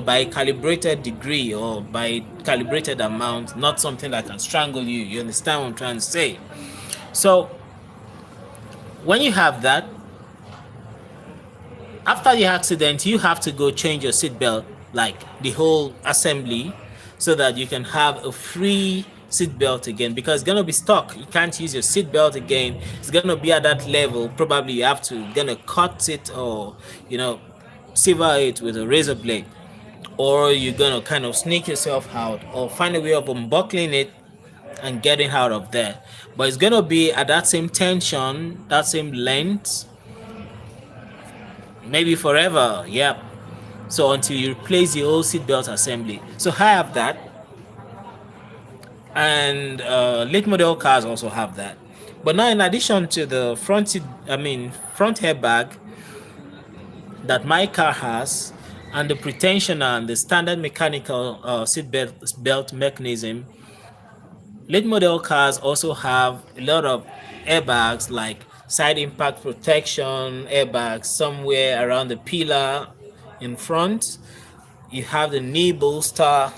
A: by a calibrated degree or by calibrated amount, not something that can strangle you. You understand what I'm trying to say? So when you have that, after the accident, you have to go change your seat belt, like the whole assembly, so that you can have a free seat belt again, because it's gonna be stuck. You can't use your seat belt again. It's gonna be at that level. Probably you have to gonna cut it or sever it with a razor blade, or you're gonna kind of sneak yourself out or find a way of unbuckling it and getting out of there. But it's gonna be at that same tension, that same length, maybe forever. Yep. So until you replace the old seatbelt assembly. So I have that, and late model cars also have that. But now, in addition to the front airbag that my car has, and the pretensioner and the standard mechanical seat belt mechanism, late model cars also have a lot of airbags, like side impact protection airbags somewhere around the pillar in front. You have the knee bolster,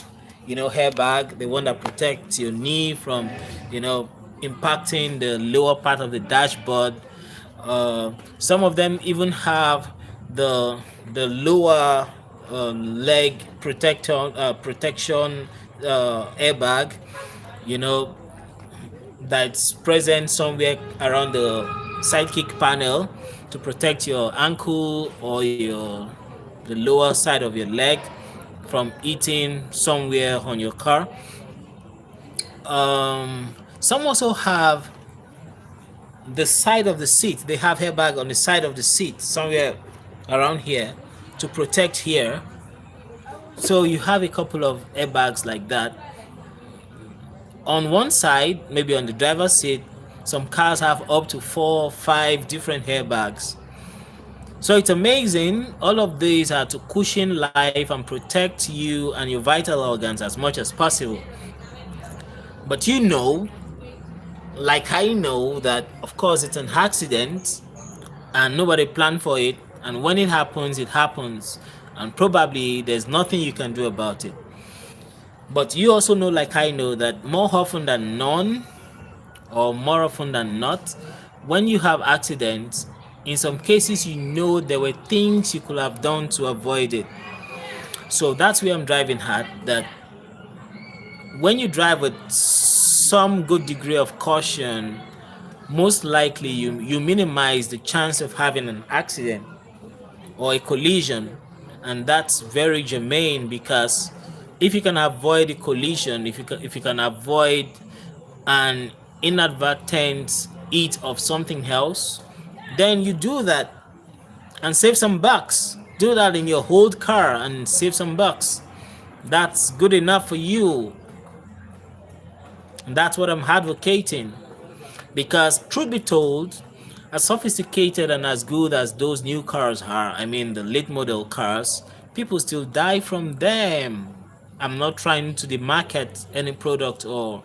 A: airbag, the one that protects your knee from, impacting the lower part of the dashboard. Some of them even have the lower leg protection airbag, that's present somewhere around the sidekick panel to protect your ankle or the lower side of your leg from eating somewhere on your car. Some also have the side of the seat. They have airbag on the side of the seat somewhere around here to protect here. So you have a couple of airbags like that. On one side, maybe on the driver's seat, some cars have up to 4 or 5 different airbags. So it's amazing. All of these are to cushion life and protect you and your vital organs as much as possible. But like I know, that of course it's an accident and nobody planned for it, and when it happens, and probably there's nothing you can do about it. But you also know, like I know, that more often than none, or more often than not, when you have accidents, in some cases there were things you could have done to avoid it. So that's where I'm driving at, that when you drive with some good degree of caution, most likely you minimize the chance of having an accident or a collision. And that's very germane, because if you can avoid a collision, if you can avoid an inadvertent eat of something else, then you do that and save some bucks. Do that in your old car and save some bucks. That's good enough for you. And that's what I'm advocating. Because truth be told, as sophisticated and as good as those new cars are, the late model cars, people still die from them. I'm not trying to demarket any product or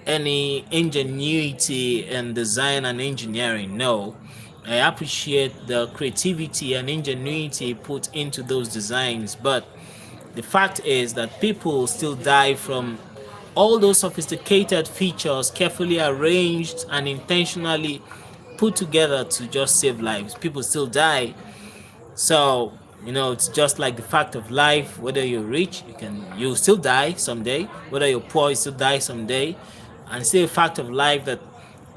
A: any ingenuity in design and engineering. No, I appreciate the creativity and ingenuity put into those designs, but the fact is that people still die from all those sophisticated features carefully arranged and intentionally put together to just save lives. People still die. So it's just like the fact of life. Whether you're rich, you still die someday. Whether you're poor, you still die someday. And it's still a fact of life that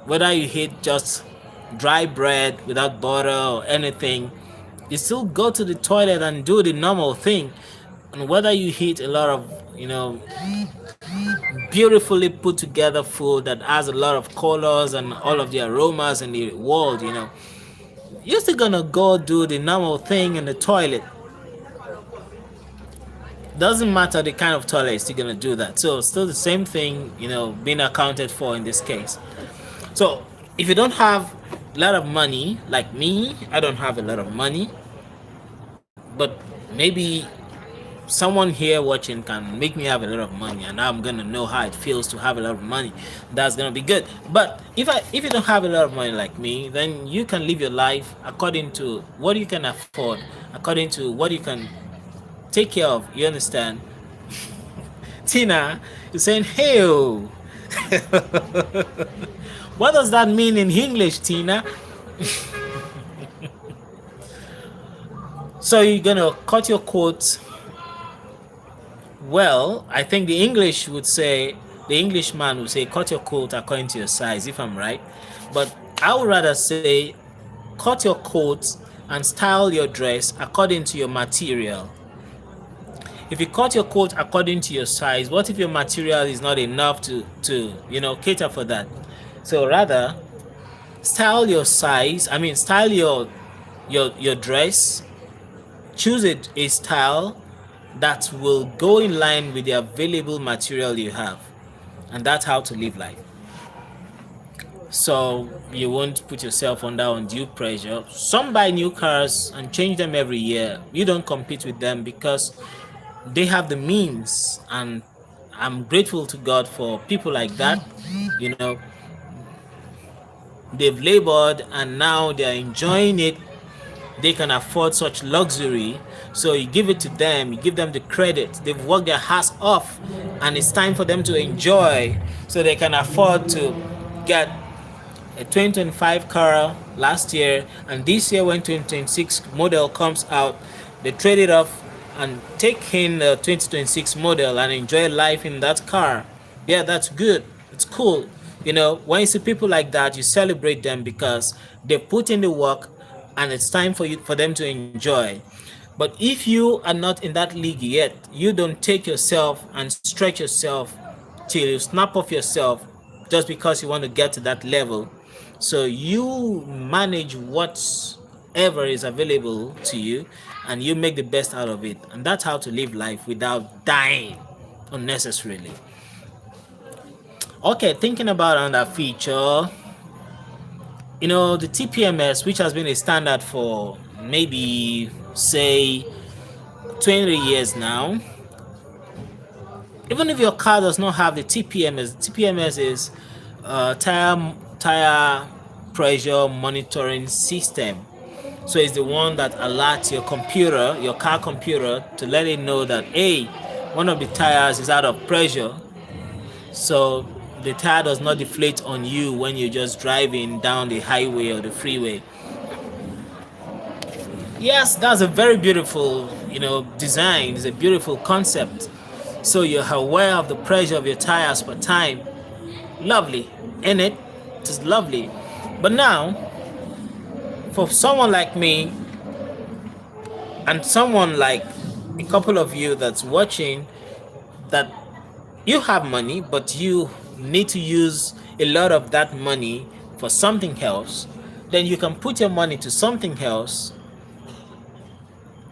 A: whether you eat just dry bread without butter or anything, you still go to the toilet and do the normal thing. and whether you eat a lot of, beautifully put together food that has a lot of colors and all of the aromas in the world, you're still gonna go do the normal thing in the toilet. Doesn't matter the kind of toilet, you're still gonna do that. So still the same thing, being accounted for in this case. So if you don't have a lot of money, like me, I don't have a lot of money, but maybe someone here watching can make me have a lot of money, and I'm gonna know how it feels to have a lot of money. That's gonna be good. But if you don't have a lot of money like me, then you can live your life according to what you can afford, according to what you can take care of. You understand? Tina is saying, "Hey, what does that mean in English, Tina?" So you're gonna cut your coat. Well, I think the Englishman would say, cut your coat according to your size, if I'm right. But I would rather say, cut your coat and style your dress according to your material. If you cut your coat according to your size, what if your material is not enough to cater for that? So rather, style your dress. Choose a style that will go in line with the available material you have, and that's how to live life. So you won't put yourself under undue pressure. Some buy new cars and change them every year. You don't compete with them because they have the means, and I'm grateful to God for people like that. They've labored and now they're enjoying it. They can afford such luxury, so you give it to them, you give them the credit. They've worked their ass off, and it's time for them to enjoy, so they can afford to get a 2025 car last year, and this year when 2026 model comes out, they trade it off and take in the 2026 model and enjoy life in that car. Yeah, that's good. It's cool. When you see people like that, you celebrate them because they put in the work, and it's time for them to enjoy. But if you are not in that league yet, you don't take yourself and stretch yourself till you snap off yourself just because you want to get to that level. So you manage whatever is available to you, and you make the best out of it. And that's how to live life without dying unnecessarily. Okay, thinking about another feature, the TPMS, which has been a standard for maybe say 20 years now. Even if your car does not have the TPMS is tire pressure monitoring system. So it's the one that alerts your car computer, to let it know that, hey, one of the tires is out of pressure. So the tire does not deflate on you when you're just driving down the highway or the freeway. Yes, that's a very beautiful, design. It's a beautiful concept. So you're aware of the pressure of your tires per time. Lovely, in it? It is lovely. But now, for someone like me, and someone like a couple of you that's watching, that you have money, but you need to use a lot of that money for something else, then you can put your money to something else.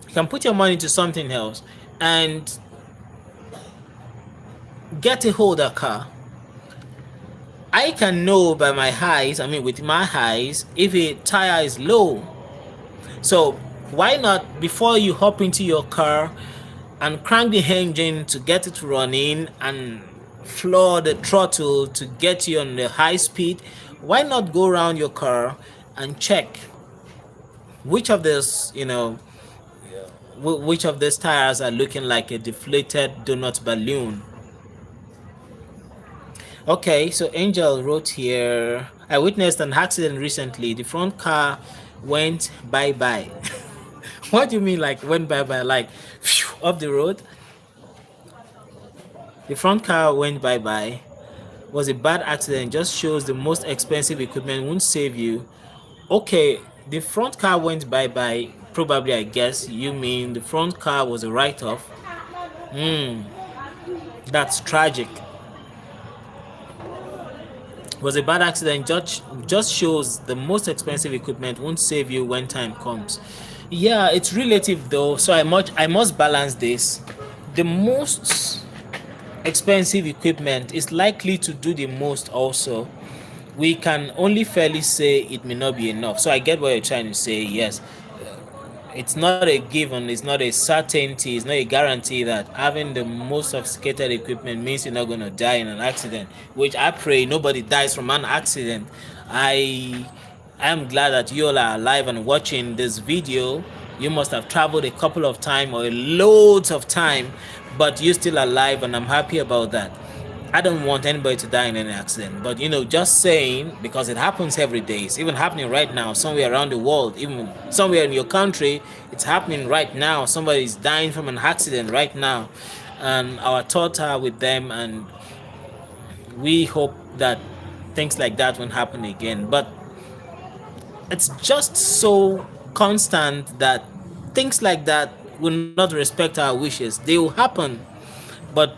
A: You can put your money to something else and get a holder car. I can know by my eyes, with my eyes, if a tire is low. So why not, before you hop into your car and crank the engine to get it running and floor the throttle to get you on the high speed, why not go around your car and check which of these tires are looking like a deflated donut balloon. Okay, so Angel wrote here, I witnessed an accident recently. The front car went bye-bye. What do you mean, like went bye-bye? Like phew, off the road? The front car went bye-bye. Was a bad accident. Just shows the most expensive equipment won't save you. Okay, the front car went bye-bye. Probably, I guess you mean the front car was a write-off. That's tragic. Was a bad accident just shows the most expensive equipment won't save you when time comes. Yeah, it's relative though, so I must balance this. The most expensive equipment is likely to do the most also. We can only fairly say it may not be enough. So I get what you're trying to say. Yes, it's not a given, it's not a certainty, it's not a guarantee that having the most sophisticated equipment means you're not going to die in an accident, which I pray nobody dies from an accident. I am glad that you all are alive and watching this video. You must have traveled a couple of times or loads of time, but you're still alive, and I'm happy about that. I don't want anybody to die in any accident, but just saying, because it happens every day. It's even happening right now somewhere around the world, even somewhere in your country. It's happening right now. Somebody is dying from an accident right now, and our thoughts are with them, and we hope that things like that won't happen again. But it's just so constant that things like that will not respect our wishes. They will happen, but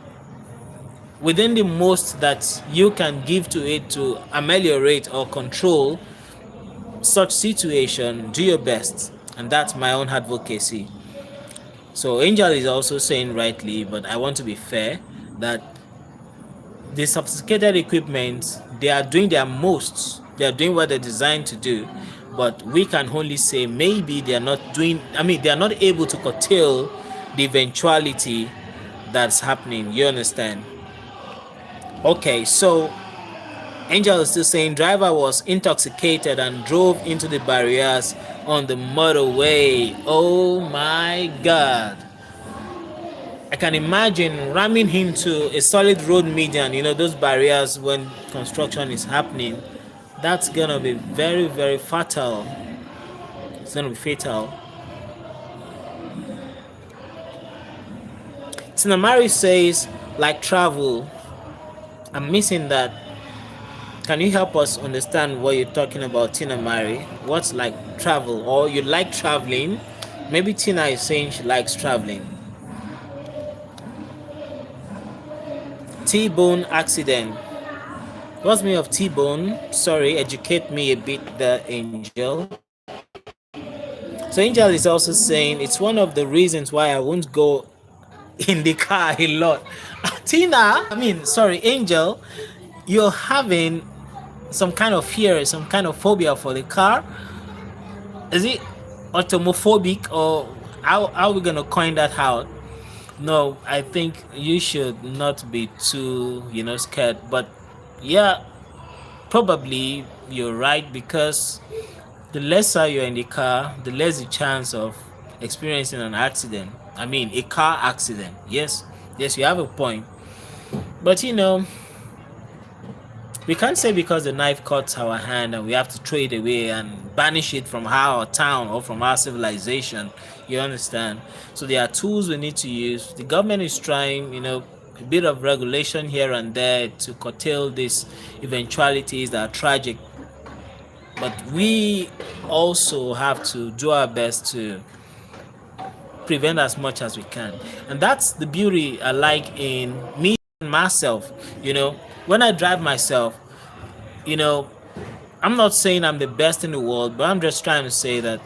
A: within the most that you can give to it to ameliorate or control such situation, do your best. And that's my own advocacy. So Angel is also saying rightly, but I want to be fair, that the sophisticated equipment, they are doing their most, they are doing what they're designed to do, but we can only say maybe they are not doing, they are not able to curtail the eventuality that's happening. You understand? Okay, so Angel is still saying driver was intoxicated and drove into the barriers on the motorway. Oh my God. I can imagine ramming into a solid road median, those barriers when construction is happening. That's gonna be very, very fatal. It's gonna be fatal. Sinamari says, like travel. I'm missing that. Can you help us understand what you're talking about, Tina Mary? What's like travel? Or you like traveling? Maybe Tina is saying she likes traveling. T-bone accident. What's me of T-bone? Sorry, educate me a bit there, Angel. So Angel is also saying it's one of the reasons why I won't go in the car a lot. Angel, you're having some kind of fear, some kind of phobia for the car. Is it automophobic, or how are we gonna coin that out? No, I think you should not be too scared, but yeah, probably you're right, because the lesser you're in the car, the less the chance of experiencing an accident. A car accident. Yes, you have a point. But we can't say because the knife cuts our hand and we have to throw it away and banish it from our town or from our civilization. You understand? So there are tools we need to use. The government is trying, a bit of regulation here and there to curtail these eventualities that are tragic. But we also have to do our best to prevent as much as we can. And that's the beauty I like in me and myself. When I drive myself, I'm not saying I'm the best in the world, but I'm just trying to say that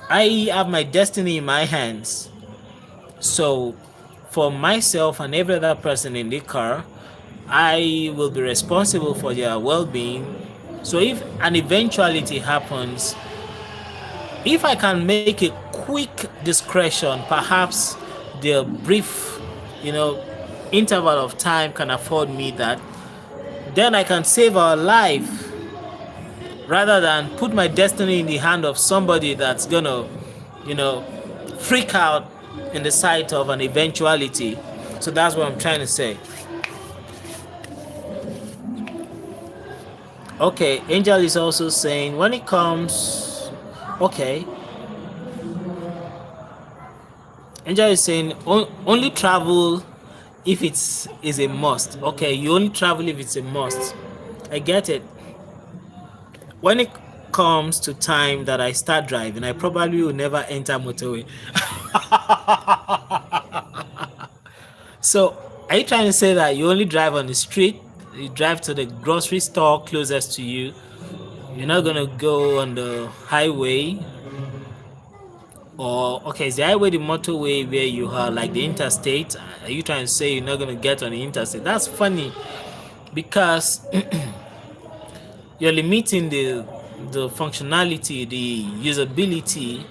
A: I have my destiny in my hands. So for myself and every other person in the car, I will be responsible for their well-being. So if an eventuality happens, if I can make a quick discretion, perhaps the brief, interval of time can afford me that, then I can save our life rather than put my destiny in the hand of somebody that's gonna, freak out in the sight of an eventuality. So that's what I'm trying to say. Okay, Angel is also saying when it comes, okay. Angel is saying only travel if is a must. Okay, you only travel if it's a must. I get it. When it comes to time that I start driving, I probably will never enter motorway. So, are you trying to say that you only drive on the street? You drive to the grocery store closest to you. You're not gonna go on the highway, or okay, is the highway the motorway where you are like the interstate? Are you trying to say you're not gonna get on the interstate? That's funny because you're limiting the functionality, the usability,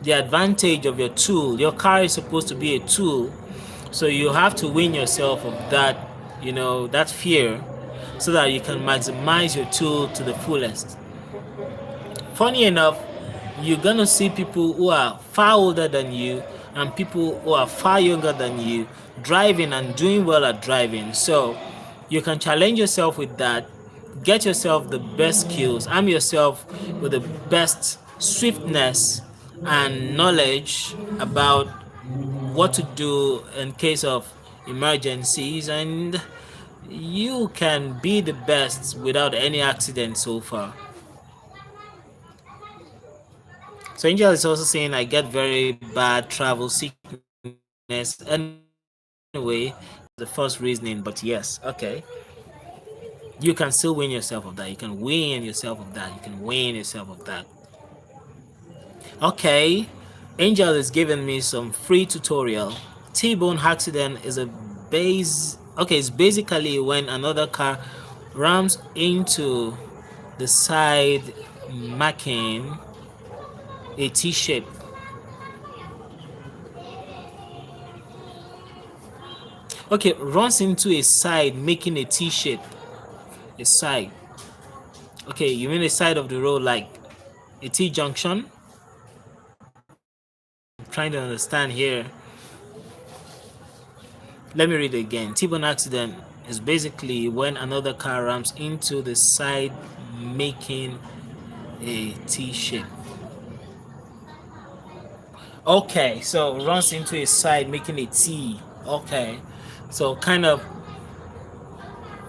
A: the advantage of your tool. Your car is supposed to be a tool, so you have to win yourself of that, that fear, so that you can maximize your tool to the fullest. Funny enough, you're gonna see people who are far older than you and people who are far younger than you driving and doing well at driving. So you can challenge yourself with that, get yourself the best skills, arm yourself with the best swiftness and knowledge about what to do in case of emergencies, and you can be the best without any accident so far. So Angel is also saying I get very bad travel sickness anyway. The first reasoning, but yes, okay. You can still win yourself of that. You can win yourself of that. You can win yourself of that. Okay, Angel is giving me some free tutorial. T-bone accident is a base. Okay, it's basically when another car rams into the side, making a T-shape. Okay, runs into a side, making a T-shape. A side. Okay, you mean the side of the road like a T-junction? I'm trying to understand here. Let me read it again. T-bone accident is basically when another car rams into the side, making a T-shape. Okay, so runs into a side, making a T. Okay, so kind of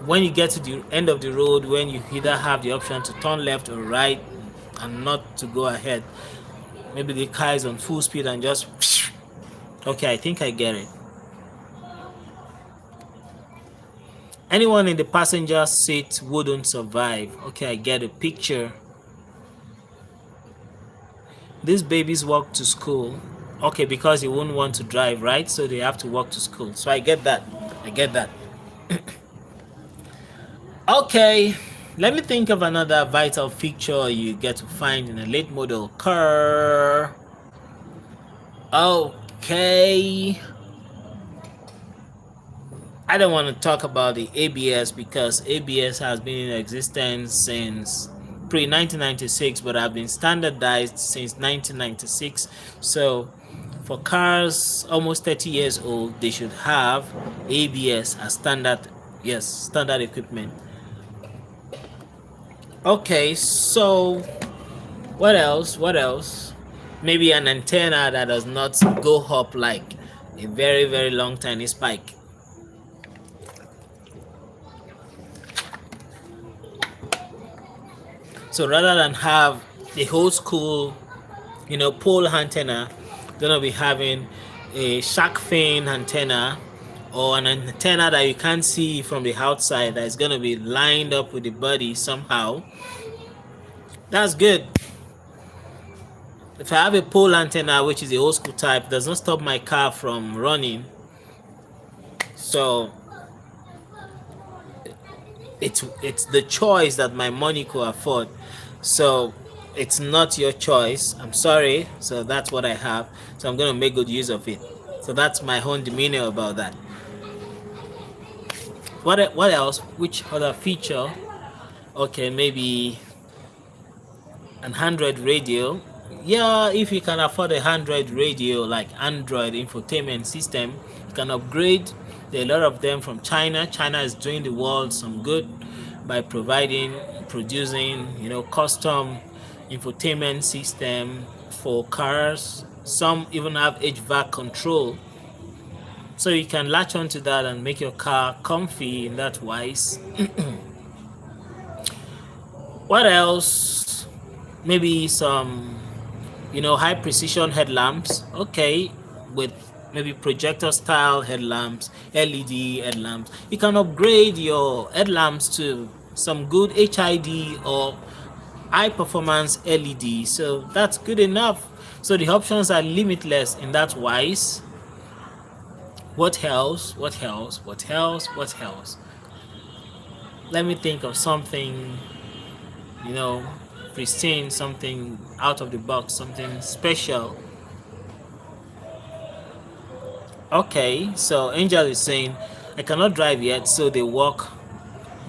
A: when you get to the end of the road, when you either have the option to turn left or right and not to go ahead, maybe the car is on full speed and just okay, I think I get it. Anyone in the passenger seat wouldn't survive. Okay, I get a picture. These babies walk to school. Okay, because you wouldn't want to drive, right? So they have to walk to school. So I get that. I get that. Okay, let me think of another vital feature you get to find in a late model car. Okay. I don't want to talk about the ABS because ABS has been in existence since pre-1996, but have been standardized since 1996. So for cars almost 30 years old, they should have ABS as standard, yes, standard equipment. Okay, so what else? What else? Maybe an antenna that does not go up like a very, very long tiny spike. So rather than have the old school, pole antenna, gonna be having a shark fin antenna or an antenna that you can't see from the outside that is gonna be lined up with the body somehow. That's good. If I have a pole antenna, which is the old school type, does not stop my car from running. So it's the choice that my money could afford. So it's not your choice. I'm sorry. So that's what I have. So I'm gonna make good use of it. So that's my own demeanor about that. What else? Which other feature? Okay, maybe an Android radio. Yeah, if you can afford a Android radio like Android infotainment system, you can upgrade. There are a lot of them from China. China is doing the world some good by producing, custom infotainment system for cars. Some even have HVAC control, so you can latch onto that and make your car comfy in that wise. What else? Maybe some high precision headlamps. Okay, with maybe projector style headlamps, LED headlamps. You can upgrade your headlamps to some good HID or high performance LED, so that's good enough. So the options are limitless in that wise. What else? What else? What else? What else? Let me think of something, you know, pristine, something out of the box, something special. Okay, so Angel is saying, I cannot drive yet, so they walk.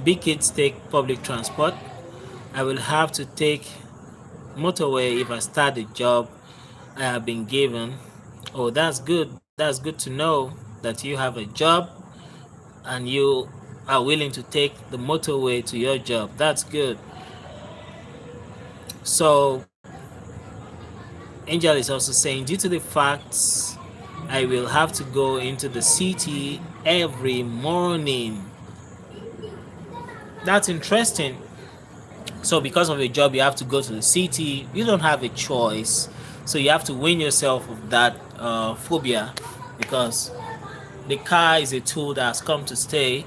A: Big kids take public transport. I will have to take motorway if I start the job I have been given. Oh, that's good. That's good to know that you have a job and you are willing to take the motorway to your job. That's good. So Angel is also saying, due to the facts, I will have to go into the city every morning. That's interesting. So because of a job, you have to go to the city. You don't have a choice. So you have to win yourself of that phobia, because the car is a tool that has come to stay,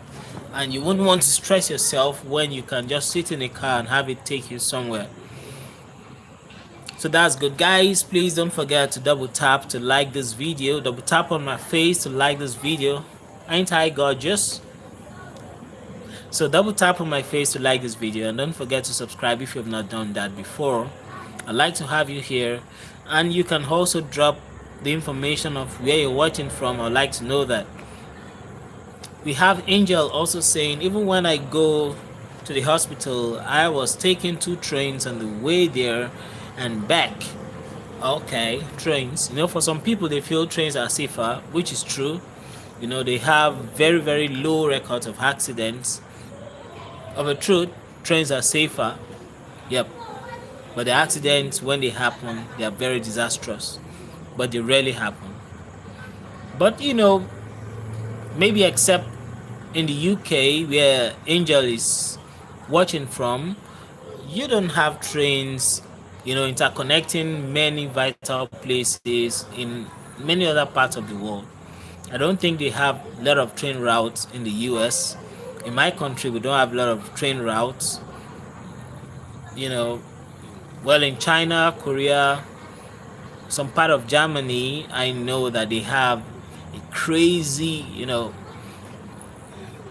A: and you wouldn't want to stress yourself when you can just sit in a car and have it take you somewhere. So that's good, guys. Please don't forget to double tap to like this video. Double tap on my face to like this video. Ain't I gorgeous? So double tap on my face to like this video, and don't forget to subscribe if you have not done that before. I'd like to have you here, and you can also drop the information of where you're watching from. I'd like to know that. We have Angel also saying, even when I go to the hospital, I was taking 2 trains on the way there and back. Okay, trains. You know, for some people, they feel trains are safer, which is true. You know, they have very, very low records of accidents. Of a truth, trains are safer. Yep. But the accidents, when they happen, they are very disastrous. But they rarely happen. But, you know, maybe except in the UK, where Angel is watching from, you don't have trains, you know, interconnecting many vital places in many other parts of the world. I don't think they have a lot of train routes in the US. In my country, we don't have a lot of train routes. You know, well, in China, Korea, some part of Germany, I know that they have a crazy, you know,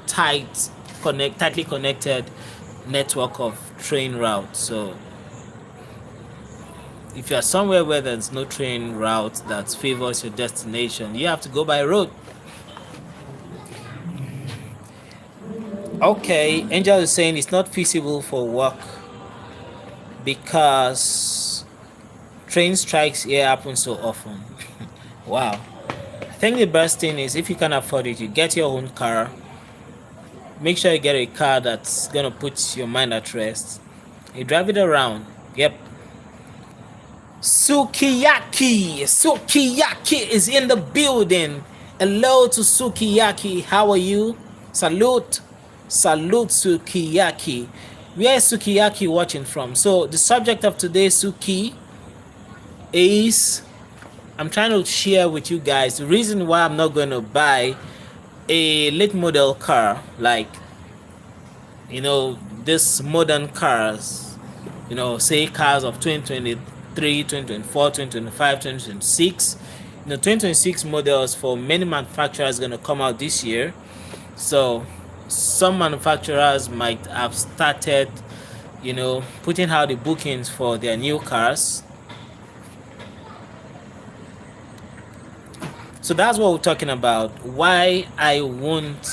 A: tightly connected network of train routes. So if you are somewhere where there's no train route that favors your destination, you have to go by road. Okay, Angel is saying it's not feasible for work because train strikes here happen so often. Wow. I think the best thing is, if you can afford it, you get your own car. Make sure you get a car that's gonna put your mind at rest. You drive it around. Yep. Sukiyaki is in the building. Hello to Sukiyaki. How are you? Salute Sukiyaki. Where is Sukiyaki watching from? So the subject of today's Suki is, I'm trying to share with you guys the reason why I'm not going to buy a late model car, like, you know, this modern cars, you know, say cars of 2023, 2024, 2025, 2026. You know, 2026 models for many manufacturers going to come out this year. So some manufacturers might have started, you know, putting out the bookings for their new cars. So that's what we're talking about. Why I won't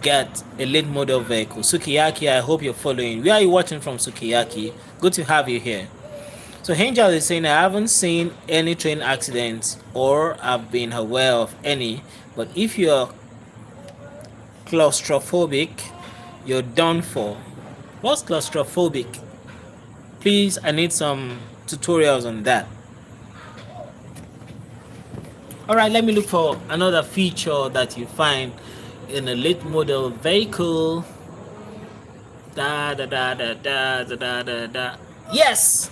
A: get a late model vehicle. Sukiyaki, I hope you're following. Where are you watching from, Sukiyaki? Good to have you here. So Angel is saying, I haven't seen any train accidents or have been aware of any, but if you're claustrophobic, you're done for. What's claustrophobic? Please, I need some tutorials on that. Alright, let me look for another feature that you find in a late model vehicle. Yes!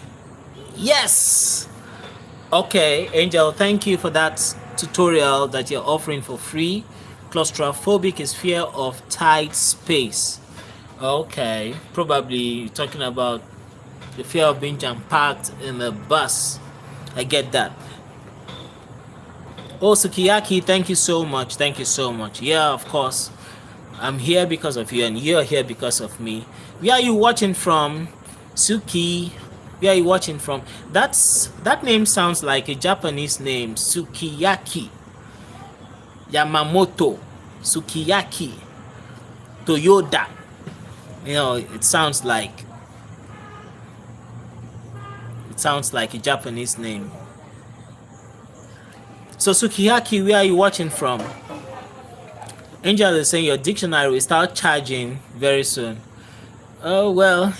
A: Okay, Angel, thank you for that tutorial that you're offering for free. Claustrophobic is fear of tight space. Okay, probably talking about the fear of being jam-packed in a bus. I get that. Oh, Sukiyaki, thank you so much. Thank you so much. Yeah, of course. I'm here because of you, and you're here because of me. Where are you watching from, Suki? Where are you watching from? That name sounds like a Japanese name, Sukiyaki. Yamamoto, Sukiyaki, Toyoda. You know, it sounds like a Japanese name. So Sukiyaki, where are you watching from? Angel is saying your dictionary will start charging very soon. Oh well,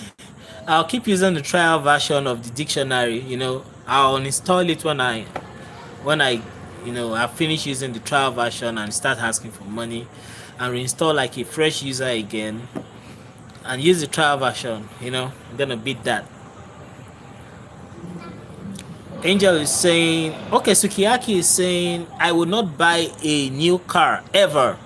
A: I'll keep using the trial version of the dictionary. You know, I'll uninstall it when I I finish using the trial version and start asking for money, and reinstall like a fresh user again and use the trial version. I'm gonna beat that. Angel is saying, okay, Sukiyaki is saying, I would not buy a new car ever.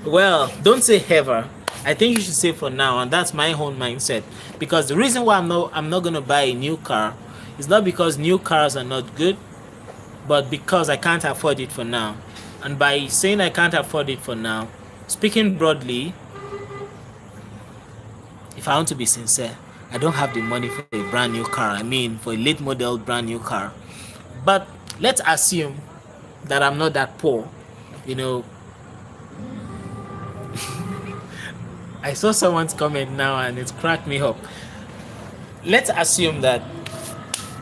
A: Well, don't say ever. I think you should say for now, and that's my own mindset. Because the reason why I'm not gonna buy a new car is not because new cars are not good, but because I can't afford it for now. And by saying I can't afford it for now, speaking broadly, if I want to be sincere, I don't have the money for a brand new car. I mean, for a late model brand new car. But let's assume that I'm not that poor. I saw someone's comment now and it cracked me up. Let's assume that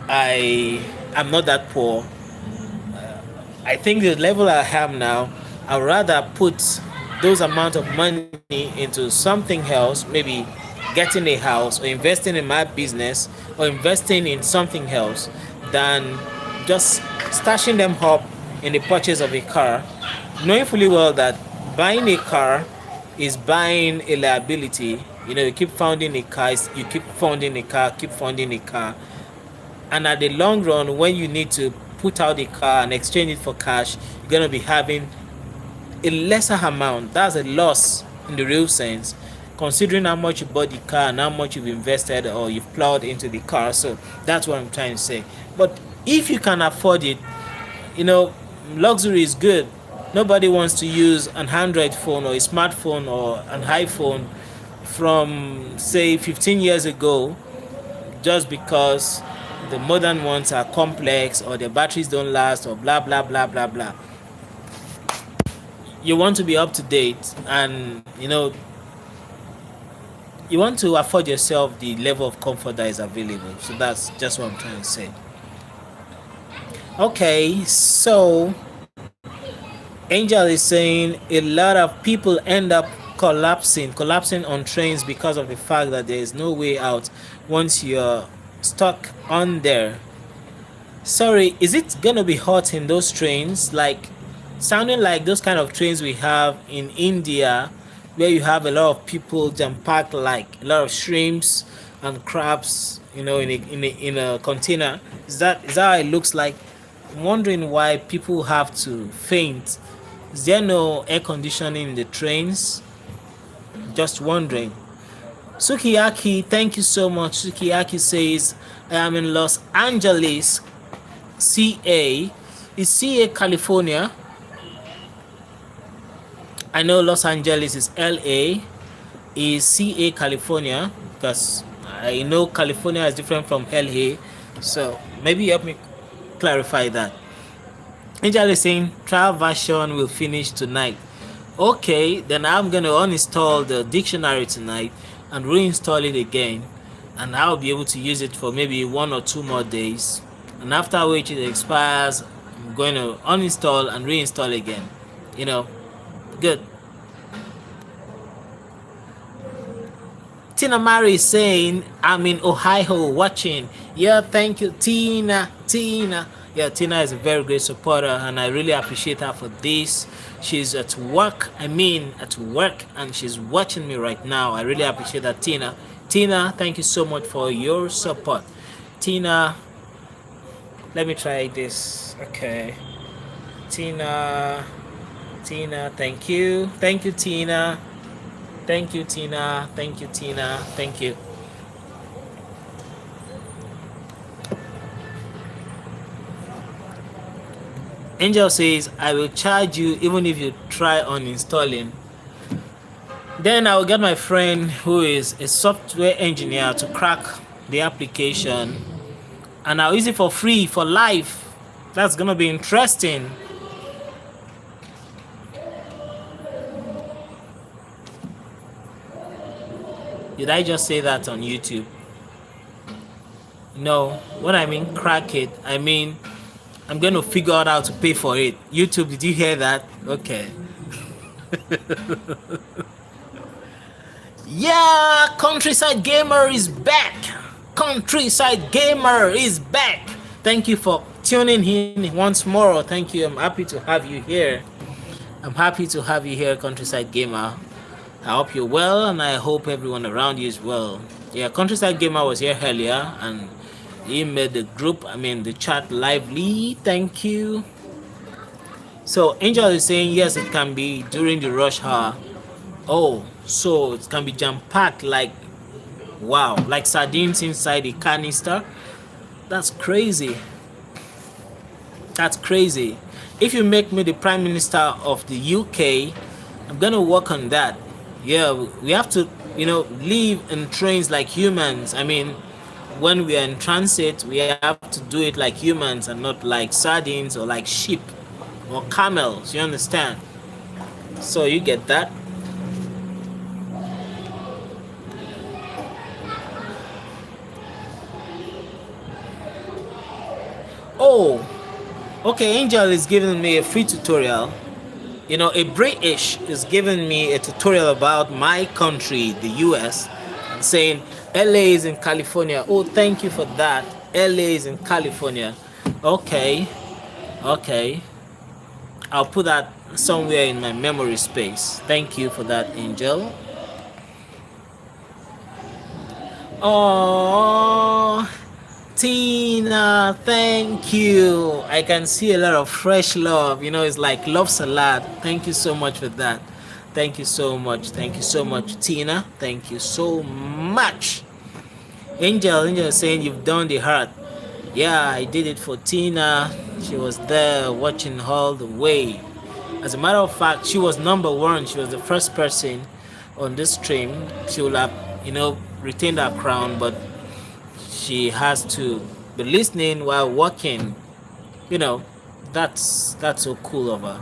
A: I am not that poor. I think the level I have now, I'd rather put those amount of money into something else, maybe getting a house or investing in my business or investing in something else, than just stashing them up in the purchase of a car, knowing fully well that buying a car is buying a liability. You keep funding a car, and at the long run, when you need to put out the car and exchange it for cash, you're going to be having a lesser amount. That's a loss in the real sense, considering how much you bought the car and how much you've invested or you've plowed into the car. So that's what I'm trying to say. But if you can afford it, luxury is good. Nobody wants to use an Android phone or a smartphone or an iPhone from, say, 15 years ago just because the modern ones are complex or the batteries don't last or blah blah blah blah blah. You want to be up to date, and you want to afford yourself the level of comfort that is available. So that's just what I'm trying to say. Okay, so Angel is saying a lot of people end up collapsing on trains because of the fact that there is no way out once you're stuck on there. Sorry, is it gonna be hot in those trains? Like, sounding like those kind of trains we have in India, where you have a lot of people jam-packed, like a lot of shrimps and crabs, in a container. Is that how it looks like? I'm wondering why people have to faint. Is there no air conditioning in the trains? Just wondering. Sukiyaki, thank you so much. Sukiyaki says, I am in Los Angeles, CA. Is CA California? I know Los Angeles is LA. Is CA California? Because I know California is different from LA. So maybe help me clarify that. Angel is saying trial version will finish tonight. Okay, then I'm going to uninstall the dictionary tonight and reinstall it again, and I'll be able to use it for maybe 1 or 2 more days, and after which it expires, I'm going to uninstall and reinstall again. Good. Tina Mary is saying, I'm in Ohio watching. Yeah, thank you, Tina. Yeah, Tina is a very great supporter, and I really appreciate her for this. She's at work, and she's watching me right now. I really appreciate that, Tina, thank you so much for your support. Tina, Let me try this. Okay. Tina, thank you. Thank you, Tina. Thank you, Tina. Thank you, Tina. Thank you. Angel says, I will charge you even if you try uninstalling. Then I will get my friend who is a software engineer to crack the application, and I'll use it for free for life. That's gonna be interesting. Did I just say that on YouTube? No, when I mean crack it, I mean I'm going to figure out how to pay for it. YouTube, did you hear that? Okay. Yeah, Countryside Gamer is back. Countryside Gamer is back. Thank you for tuning in once more. Thank you. I'm happy to have you here. I'm happy to have you here, Countryside Gamer. I hope you're well, and I hope everyone around you is well. Yeah, Countryside Gamer was here earlier, and he made the group, the chat lively. Thank you. So Angel is saying yes, it can be during the rush hour. Oh, so it can be jam-packed like, wow, like sardines inside a canister. That's crazy. That's crazy. If you make me the Prime Minister of the UK, I'm gonna work on that. Yeah, we have to, live in trains like humans. When we are in transit, we have to do it like humans and not like sardines or like sheep or camels. You understand? So you get that? Oh, okay. Angel is giving me a free tutorial. A British is giving me a tutorial about my country, the US, saying LA is in California. Oh, thank you for that. LA is in California. Okay. I'll put that somewhere in my memory space. Thank you for that, Angel. Oh, Tina, thank you. I can see a lot of fresh love. It's like love salad. Thank you so much for that. Thank you so much. Thank you so much, Tina. Thank you so much. Angel is saying you've done the heart. Yeah, I did it for Tina. She was there watching all the way. As a matter of fact, she was number one. She was the first person on this stream. She will have, retained her crown, but she has to be listening while working. That's so cool of her.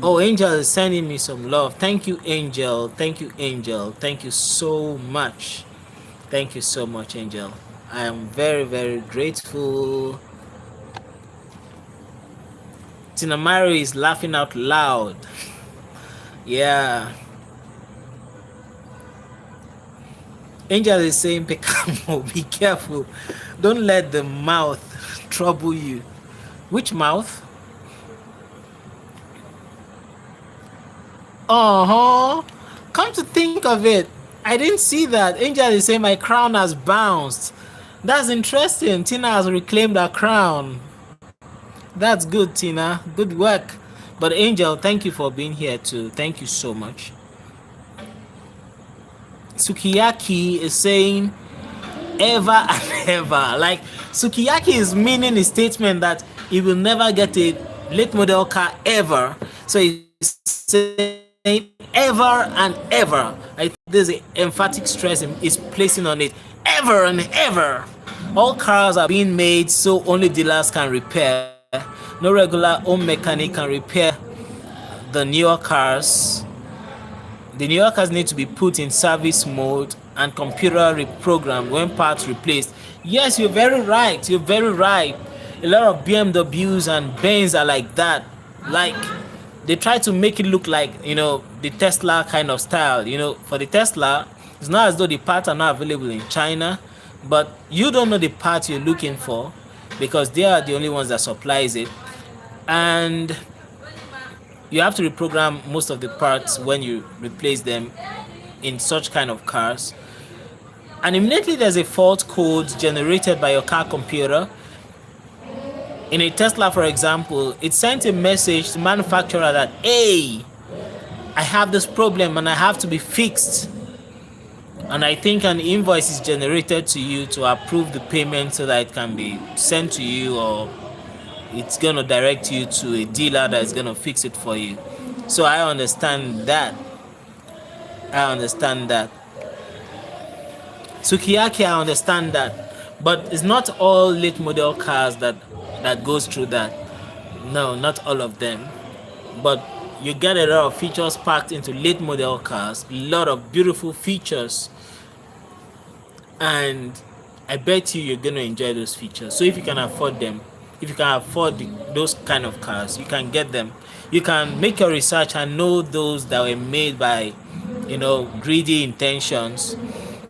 A: Oh, Angel is sending me some love. Thank you, Angel. Thank you, Angel. Thank you so much. Thank you so much, Angel. I am very, very grateful. Tina Mary is laughing out loud. Yeah. Angel is saying, Pekamo, be careful. Don't let the mouth trouble you. Which mouth? Come to think of it, I didn't see that. Angel is saying my crown has bounced. That's interesting. Tina has reclaimed her crown. That's good, Tina. Good work. But Angel, thank you for being here too. Thank you so much. Sukiyaki is saying ever and ever. Like, Sukiyaki is meaning a statement that he will never get a late model car ever. So he's saying ever and ever. I think there's an emphatic stress is placing on it. Ever and ever. All cars are being made so only dealers can repair. No regular home mechanic can repair the newer cars. The newer cars need to be put in service mode and computer reprogrammed when parts replaced. Yes, you're very right. You're very right. A lot of BMWs and Benz are like that. Like, they try to make it look like, the Tesla kind of style. For the Tesla, it's not as though the parts are not available in China, but you don't know the part you're looking for because they are the only ones that supplies it. And you have to reprogram most of the parts when you replace them in such kind of cars. and immediately there's a fault code generated by your car computer. In a Tesla, for example, it sent a message to the manufacturer that, hey, I have this problem and I have to be fixed. And I think an invoice is generated to you to approve the payment so that it can be sent to you, or it's going to direct you to a dealer that is going to fix it for you. So I understand that. Sukiyaki, I understand that. But it's not all late model cars that goes through that. No, not all of them. But you get a lot of features packed into late model cars, a lot of beautiful features, and I bet you're going to enjoy those features. So if you can afford them, if you can afford those kind of cars, you can get them. You can make your research and know those that were made by, greedy intentions,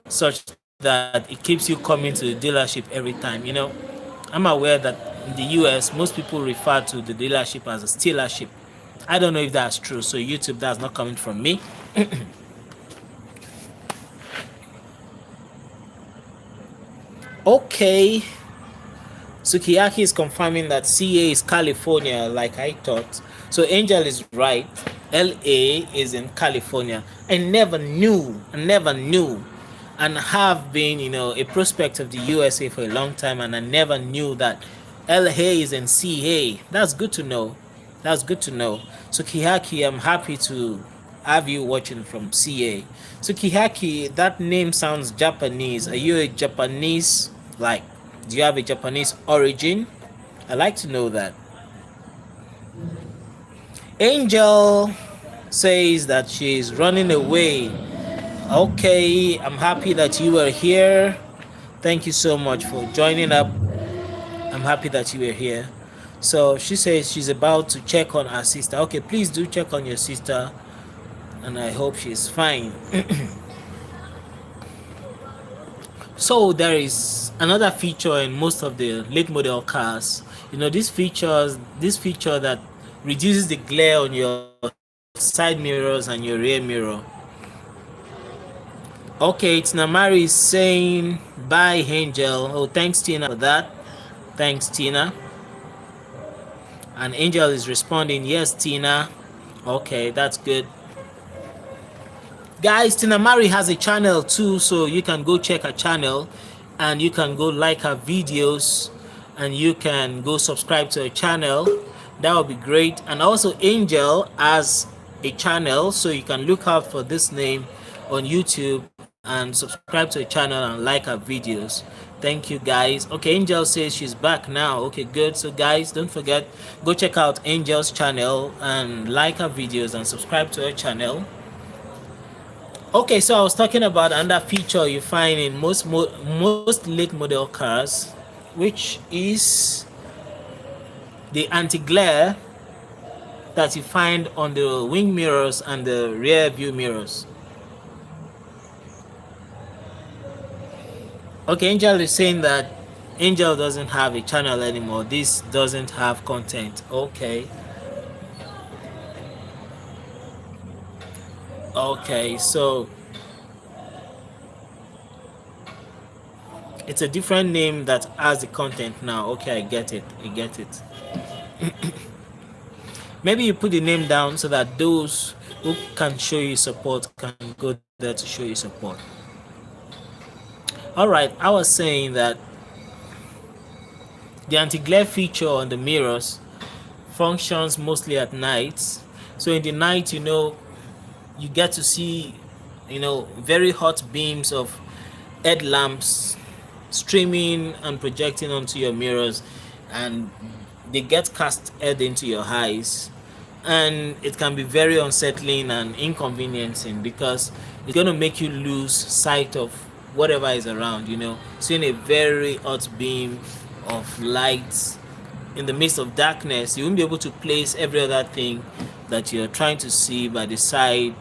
A: such that it keeps you coming to the dealership every time. I'm aware that in the US, most people refer to the dealership as a stealership. I don't know if that's true, so YouTube, that's not coming from me. Okay, Sukiyaki is confirming that CA is California, like I thought. So Angel is right. LA is in California. I never knew, and have been, a prospect of the USA for a long time, and I never knew that LA is in CA. That's good to know. Sukiyaki, I'm happy to have you watching from CA. Sukiyaki, that name sounds Japanese. Are you a Japanese? Like, do you have a Japanese origin? I'd like to know that. Angel says that she's running away. Okay, I'm happy that you are here. Thank you so much for joining up. I'm happy that you are here. So she says she's about to check on her sister. Okay, please do check on your sister, and I hope she's fine. So there is another feature in most of the late model cars. This feature that reduces the glare on your side mirrors and your rear mirror. Okay, Tinamari is saying bye, Angel. Oh, thanks, Tina, for that. Thanks, Tina. And Angel is responding, yes, Tina. Okay, that's good. Guys, Tinamari has a channel too, so you can go check her channel, and you can go like her videos, and you can go subscribe to her channel. That would be great. And also Angel has a channel, so you can look out for this name on YouTube and subscribe to her channel and like her videos. Thank you, guys. Okay, Angel says she's back now. Okay, good. So guys, don't forget, go check out Angel's channel and like her videos and subscribe to her channel. Okay, so I was talking about another feature you find in most late model cars, which is the anti-glare that you find on the wing mirrors and the rear view mirrors. Okay, Angel is saying that Angel doesn't have a channel anymore. This doesn't have content. Okay, so it's a different name that has the content now. Okay, I get it. Maybe you put the name down so that those who can show you support can go there to show you support. All right, I was saying that the anti-glare feature on the mirrors functions mostly at night. So in the night, you get to see, very hot beams of headlamps streaming and projecting onto your mirrors, and they get cast head into your eyes, and it can be very unsettling and inconveniencing because it's going to make you lose sight of whatever is around. Seeing a very hot beam of light in the midst of darkness, you won't be able to place every other thing that you're trying to see by the side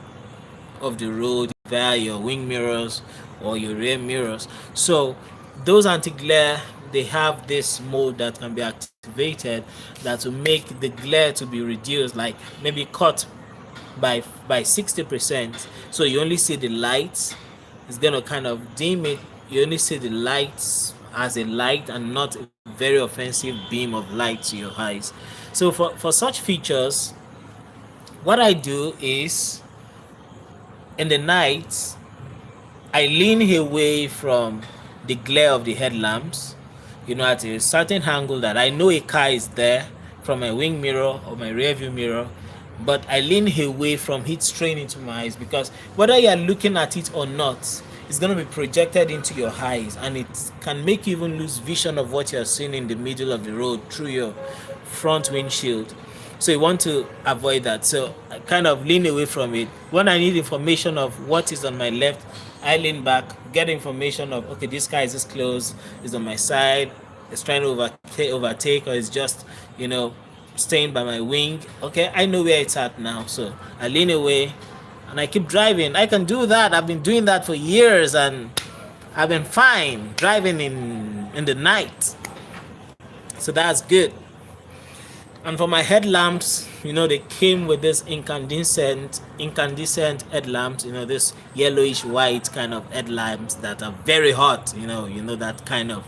A: of the road via your wing mirrors or your rear mirrors. So those anti-glare, they have this mode that can be activated that will make the glare to be reduced, like maybe cut by 60%. So you only see the lights. It's going to kind of dim it, you only see the lights as a light and not a very offensive beam of light to your eyes. So for such features, what I do is in the night I lean away from the glare of the headlamps, at a certain angle that I know a car is there from my wing mirror or my rear view mirror, but I lean away from it straight into my eyes, because whether you are looking at it or not, it's going to be projected into your eyes, and it can make you even lose vision of what you're seeing in the middle of the road through your front windshield. So you want to avoid that. So I kind of lean away from it. When I need information of what is on my left, I lean back, get information of, okay, this car is this close, is on my side, it's trying to overtake, or it's just, staying by my wing. Okay, I know where it's at now. So I lean away and I keep driving. I can do that. I've been doing that for years, and I've been fine driving in the night. So that's good. And for my headlamps, they came with this incandescent headlamps, this yellowish white kind of headlamps that are very hot, that kind of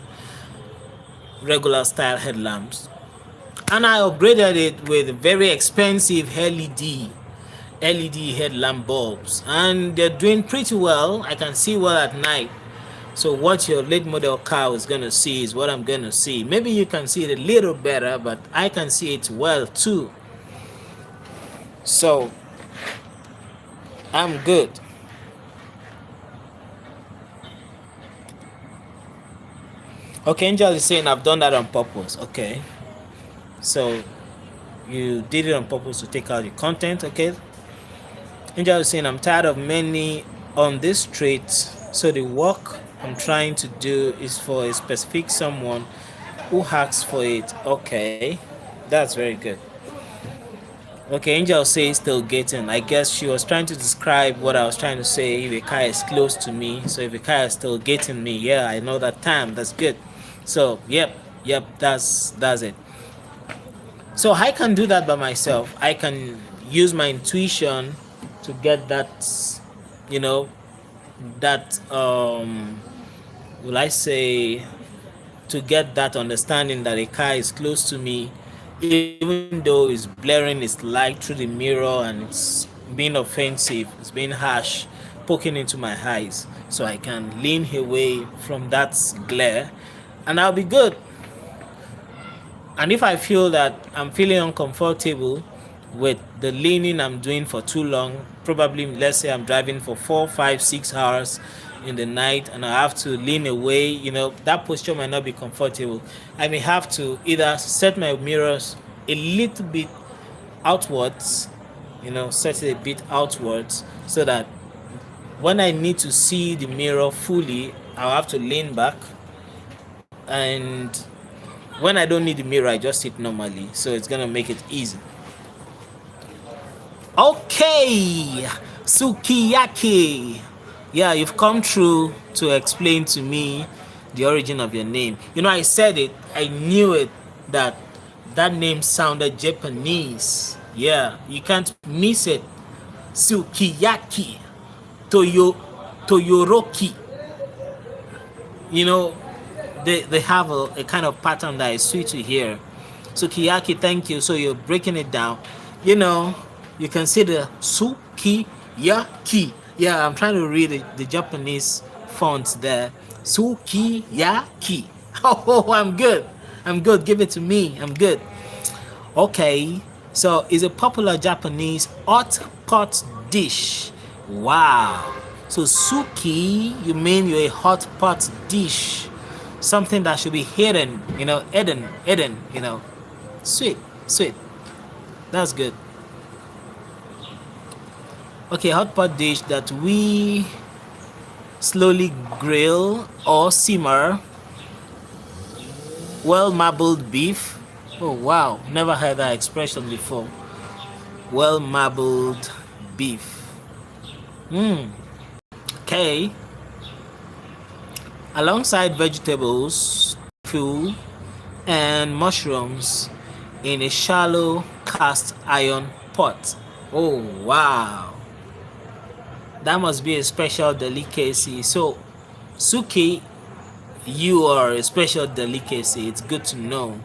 A: regular style headlamps. And I upgraded it with very expensive LED headlamp bulbs, and they're doing pretty well. I can see well at night. So what your late model car is going to see is what I'm going to see. Maybe you can see it a little better, but I can see it well too. So I'm good. Okay, Angel is saying I've done that on purpose. Okay, so you did it on purpose to take out the content. Okay, Angel is saying I'm tired of many on this street, so the work I'm trying to do is for a specific someone who asks for it. Okay, that's very good. Okay, Angel says still getting. I guess she was trying to describe what I was trying to say. If a car is close to me, so if a car is still getting me, yeah, I know that time. That's good. So yep, that's it. So I can do that by myself. I can use my intuition to get that, that will I say, to get that understanding that a car is close to me, even though it's blaring its light through the mirror and it's being offensive, it's being harsh, poking into my eyes. So I can lean away from that glare and I'll be good. And if I feel that I'm feeling uncomfortable with the leaning I'm doing for too long, probably let's say I'm driving for 4, 5, 6 hours in the night and I have to lean away, that posture might not be comfortable. I may have to either set my mirrors a little bit outwards, set it a bit outwards, so that when I need to see the mirror fully, I'll have to lean back, and when I don't need the mirror, I just sit normally, so it's gonna make it easy. Okay, Sukiyaki. Yeah, you've come through to explain to me the origin of your name. I said it, I knew it, that name sounded Japanese. Yeah, you can't miss it. Sukiyaki, Toyoroki. They have a kind of pattern that is sweet to hear. Sukiyaki, thank you. So you're breaking it down. You can see the Sukiyaki. Yeah, I'm trying to read the Japanese fonts there. Sukiyaki. Oh, I'm good. Give it to me. I'm good. Okay. So it's a popular Japanese hot pot dish. Wow. So suki, you mean you're a hot pot dish. Something that should be hidden, hidden, Sweet. That's good. Okay, hot pot dish that we slowly grill or simmer. Well marbled beef. Oh wow, never heard that expression before. Well marbled beef. Okay. Alongside vegetables, tofu, and mushrooms in a shallow cast iron pot. Oh wow. That must be a special delicacy. So, suki you are a special delicacy. It's good to know.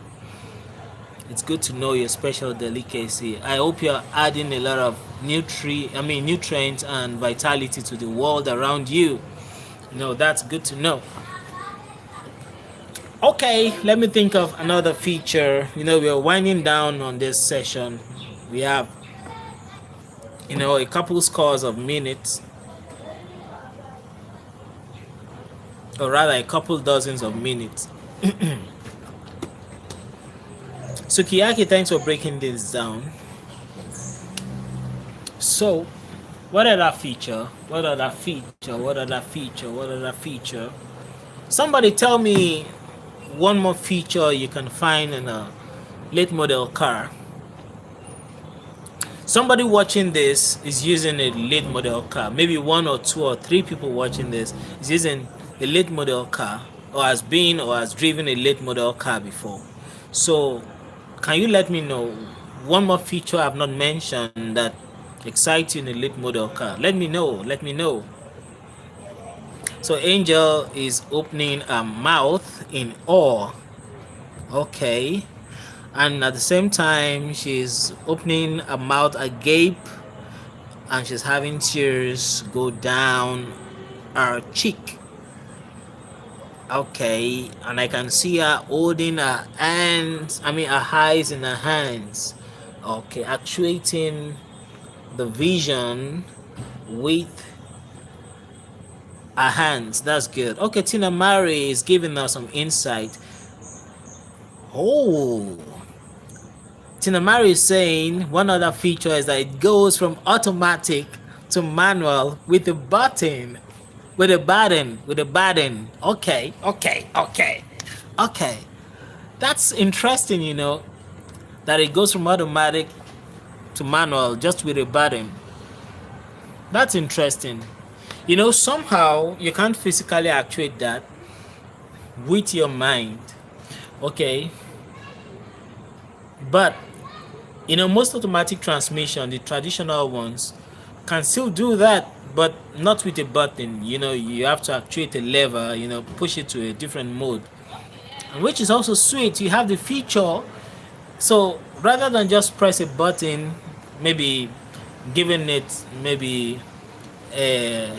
A: It's good to know your special delicacy. I hope you're adding a lot of nutrients and vitality to the world around you. That's good to know. Okay, let me think of another feature. We're winding down on this session. We have, a couple scores of minutes, or rather a couple dozens of minutes. Sukiyaki, thanks for breaking this down. So, what other feature? What other feature? What other feature? What other feature? Somebody tell me one more feature you can find in a late model car. Somebody watching this is using a late model car. Maybe one or two or three people watching this is using a late model car, or has been or has driven a late model car before. So can you let me know one more feature I've not mentioned that excites you in a late model car? Let me know. So Angel is opening her mouth in awe. Okay. And at the same time, she's opening her mouth agape, and she's having tears go down her cheek. Okay. And I can see her holding her hands, her eyes in her hands. Okay. Actuating the vision with her hands. That's good. Okay. Tina Mary is giving us some insight. Oh, Tina Mary is saying one other feature is that it goes from automatic to manual with a button. With a button. Okay. That's interesting, that it goes from automatic to manual just with a button. That's interesting. Somehow you can't physically actuate that with your mind. Okay. But most automatic transmission, the traditional ones, can still do that, but not with a button. You have to actuate a lever, push it to a different mode, which is also sweet. You have the feature. So rather than just press a button, maybe giving it maybe a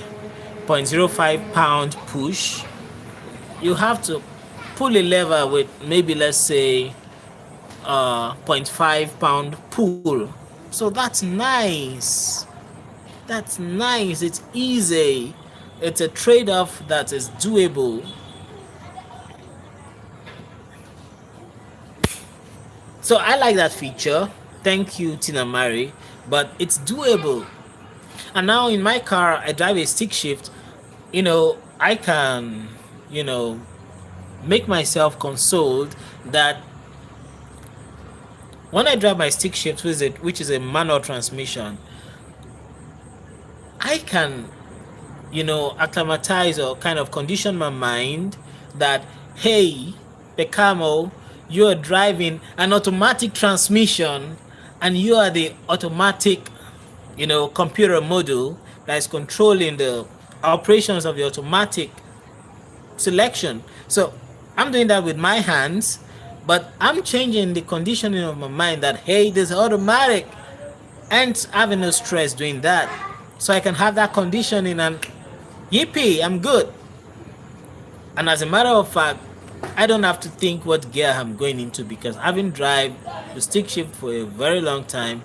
A: 0.05 pound push, you have to pull a lever with maybe, let's say, 0.5 pound pull. So that's nice. It's easy. It's a trade-off that is doable. So I like that feature. Thank you, Tina Mary. But it's doable. And now in my car, I drive a stick shift. I can, make myself consoled that when I drive my stick shift, which is a manual transmission, I can, acclimatize or kind of condition my mind that, hey, Pekamo, you are driving an automatic transmission, and you are the automatic, computer module that is controlling the operations of the automatic selection. So I'm doing that with my hands, but I'm changing the conditioning of my mind that, hey, this is automatic, and having no stress doing that. So I can have that conditioning and yippee, I'm good. And as a matter of fact, I don't have to think what gear I'm going into, because having drive the stick shift for a very long time,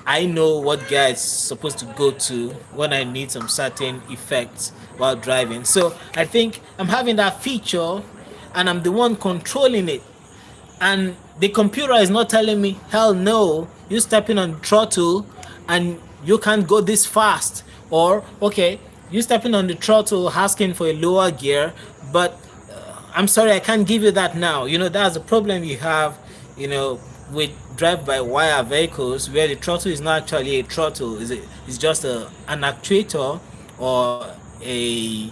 A: I know what gear it's supposed to go to when I need some certain effects while driving. So I think I'm having that feature, and I'm the one controlling it. And the computer is not telling me, hell no, you stepping on the throttle and you can't go this fast. Or, okay, you stepping on the throttle asking for a lower gear, but I'm sorry, I can't give you that now. That's the problem you have, with drive-by-wire vehicles, where the throttle is not actually a throttle. It's just an actuator or a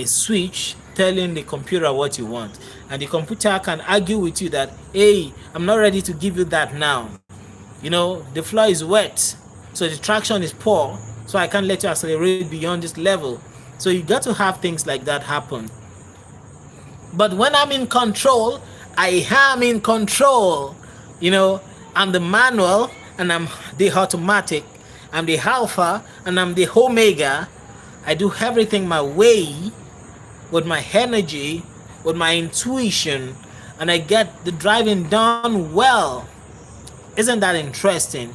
A: switch telling the computer what you want. And the computer can argue with you that, hey, I'm not ready to give you that now. The floor is wet, so the traction is poor, so I can't let you accelerate beyond this level. So you got to have things like that happen. But when I'm in control, I am in control. You know, I'm the manual and I'm the automatic. I'm the alpha and I'm the omega. I do everything my way with my energy, with my intuition, and I get the driving done well. Isn't that interesting?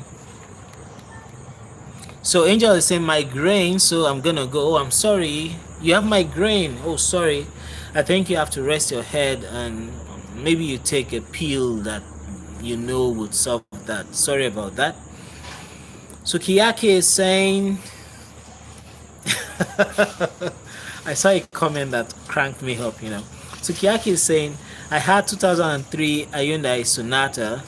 A: So Angel is saying migraine, so I'm gonna go. Oh, I'm sorry. You have migraine. Oh, sorry. I think you have to rest your head and maybe you take a pill that you know would solve that. Sorry about that. Sukiyaki is saying I saw a comment that cranked me up, you know. Sukiyaki is saying I had 2003 Hyundai Sonata,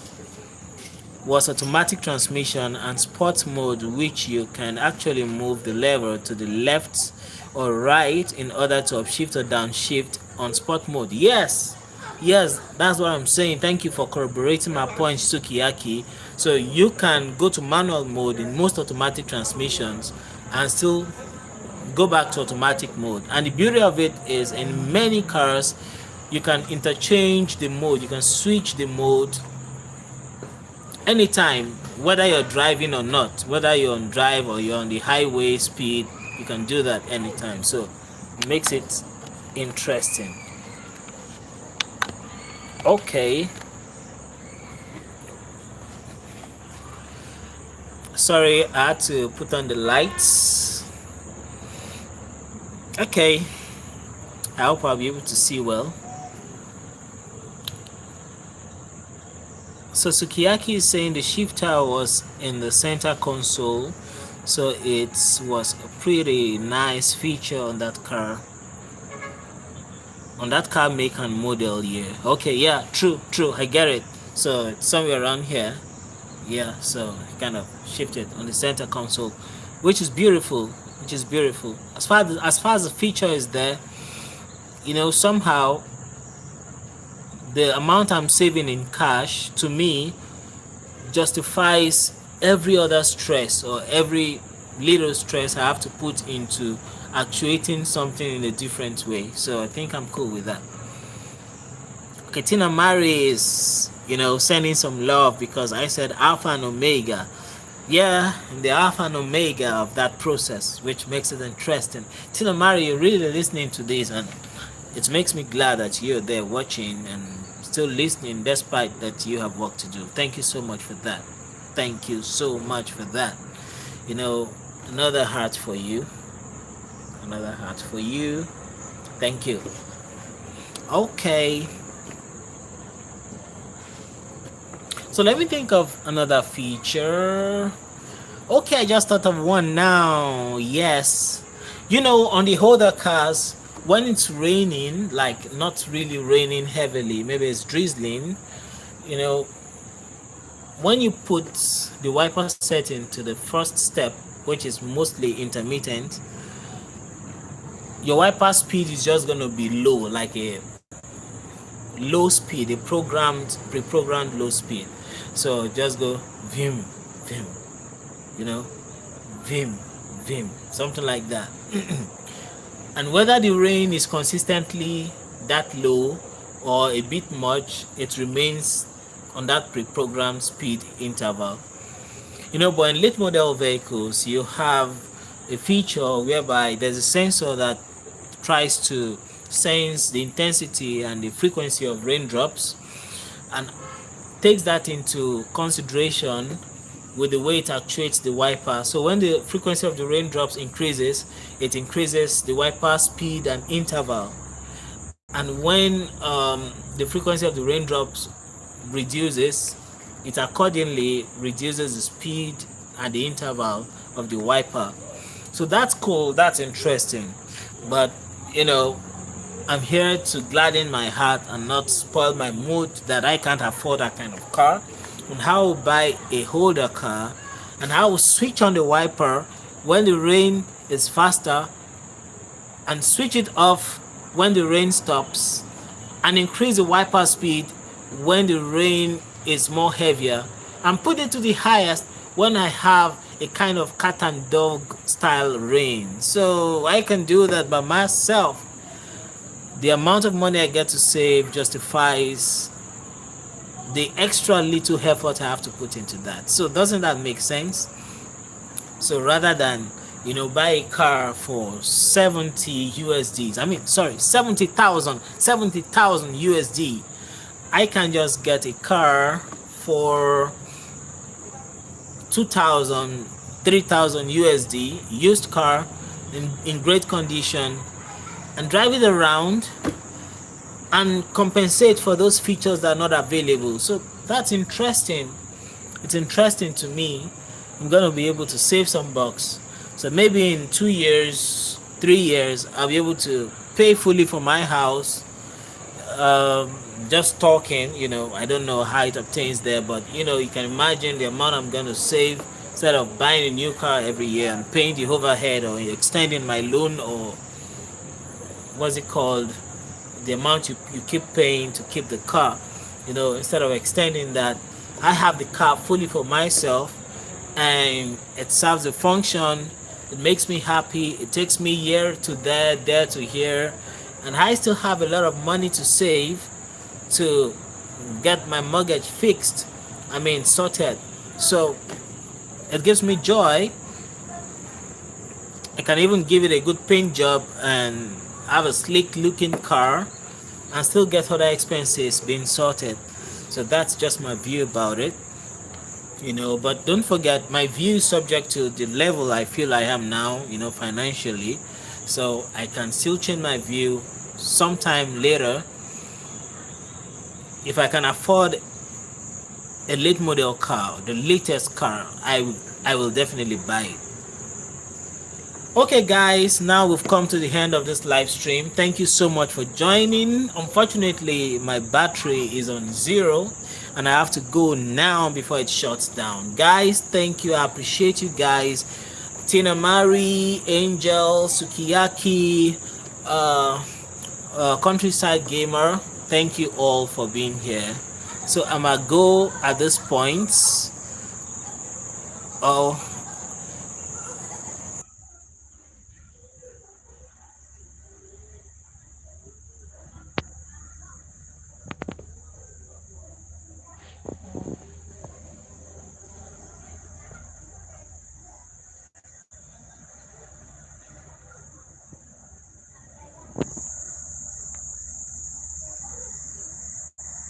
A: was automatic transmission and sport mode, which you can actually move the lever to the left or right in order to upshift or downshift on sport mode. Yes, that's what I'm saying. Thank you for corroborating my point, Sukiyaki. So you can go to manual mode in most automatic transmissions and still go back to automatic mode. And the beauty of it is in many cars you can interchange the mode, you can switch the mode anytime, whether you're driving or not, whether you're on drive or you're on the highway speed, you can do that anytime. So it makes it interesting. Okay, sorry, I had to put on the lights. Okay, I hope I'll be able to see well. So Sukiyaki is saying the shifter was in the center console, so it was a pretty nice feature on that car. On that car make and model year. Okay, yeah, true, I get it. So it's somewhere around here. Yeah, so it kind of shifted on the center console, which is beautiful. As far as the feature is there, you know, somehow the amount I'm saving in cash to me justifies every other stress or every little stress I have to put into actuating something in a different way. So I think I'm cool with that. Okay, Tina Mari is, you know, sending some love because I said alpha and omega. Yeah, the alpha and omega of that process, which makes it interesting. Tina Mari, you're really listening to this, and it makes me glad that you're there watching and still listening despite that you have work to do. Thank you so much for that. Thank you so much for that. You know, another heart for you. Another heart for you. Thank you. Okay. So let me think of another feature. Okay, I just thought of one now. Yes. You know, on the older cars, when it's raining, like not really raining heavily, maybe it's drizzling, you know, when you put the wiper setting to the first step, which is mostly intermittent, your wiper speed is just going to be low, like a low speed, a pre-programmed low speed. So just go vim, vim, you know, vim, vim, something like that. And whether the rain is consistently that low or a bit much, it remains on that pre-programmed speed interval. You know, but in late model vehicles, you have a feature whereby there's a sensor that tries to sense the intensity and the frequency of raindrops and takes that into consideration with the way it actuates the wiper. So when the frequency of the raindrops increases, it increases the wiper speed and interval. And when the frequency of the raindrops reduces, it accordingly reduces the speed and the interval of the wiper. So that's cool, that's interesting. But you know, I'm here to gladden my heart and not spoil my mood that I can't afford that kind of car. And how to buy a older car and how to switch on the wiper when the rain is faster and switch it off when the rain stops and increase the wiper speed when the rain is more heavier and put it to the highest when I have a kind of cat and dog style rain. So I can do that by myself. The amount of money I get to save justifies the extra little effort I have to put into that. So doesn't that make sense? So rather than buy a car for 70 USDs, I mean sorry, 70,000 USD, I can just get a car for 2,000, 3,000 USD, used car in great condition, and drive it around and compensate for those features that are not available. So that's interesting. It's interesting to me. I'm gonna be able to save some bucks. So maybe in 2 years, 3 years, I'll be able to pay fully for my house. Just talking, I don't know how it obtains there, but you can imagine the amount I'm gonna save instead of buying a new car every year and paying the overhead or extending my loan, or what's it called, the amount you keep paying to keep the car. Instead of extending that, I have the car fully for myself, and it serves a function. It makes me happy. It takes me here to there to here, and I still have a lot of money to save to get my mortgage fixed, sorted. So it gives me joy. I can even give it a good paint job and have a sleek looking car and still get other expenses being sorted. So that's just my view about it. But don't forget, my view is subject to the level I feel I am now, financially. So I can still change my view sometime later. If I can afford a late model car, the latest car, I will definitely buy it. Okay guys, now we've come to the end of this live stream. Thank you so much for joining. Unfortunately, my battery is on 0 and I have to go now before it shuts down. Guys, thank you. I appreciate you guys. Tina Mari, Angel, Sukiyaki, Countryside Gamer, thank you all for being here. So I'm gonna go at this point. Oh,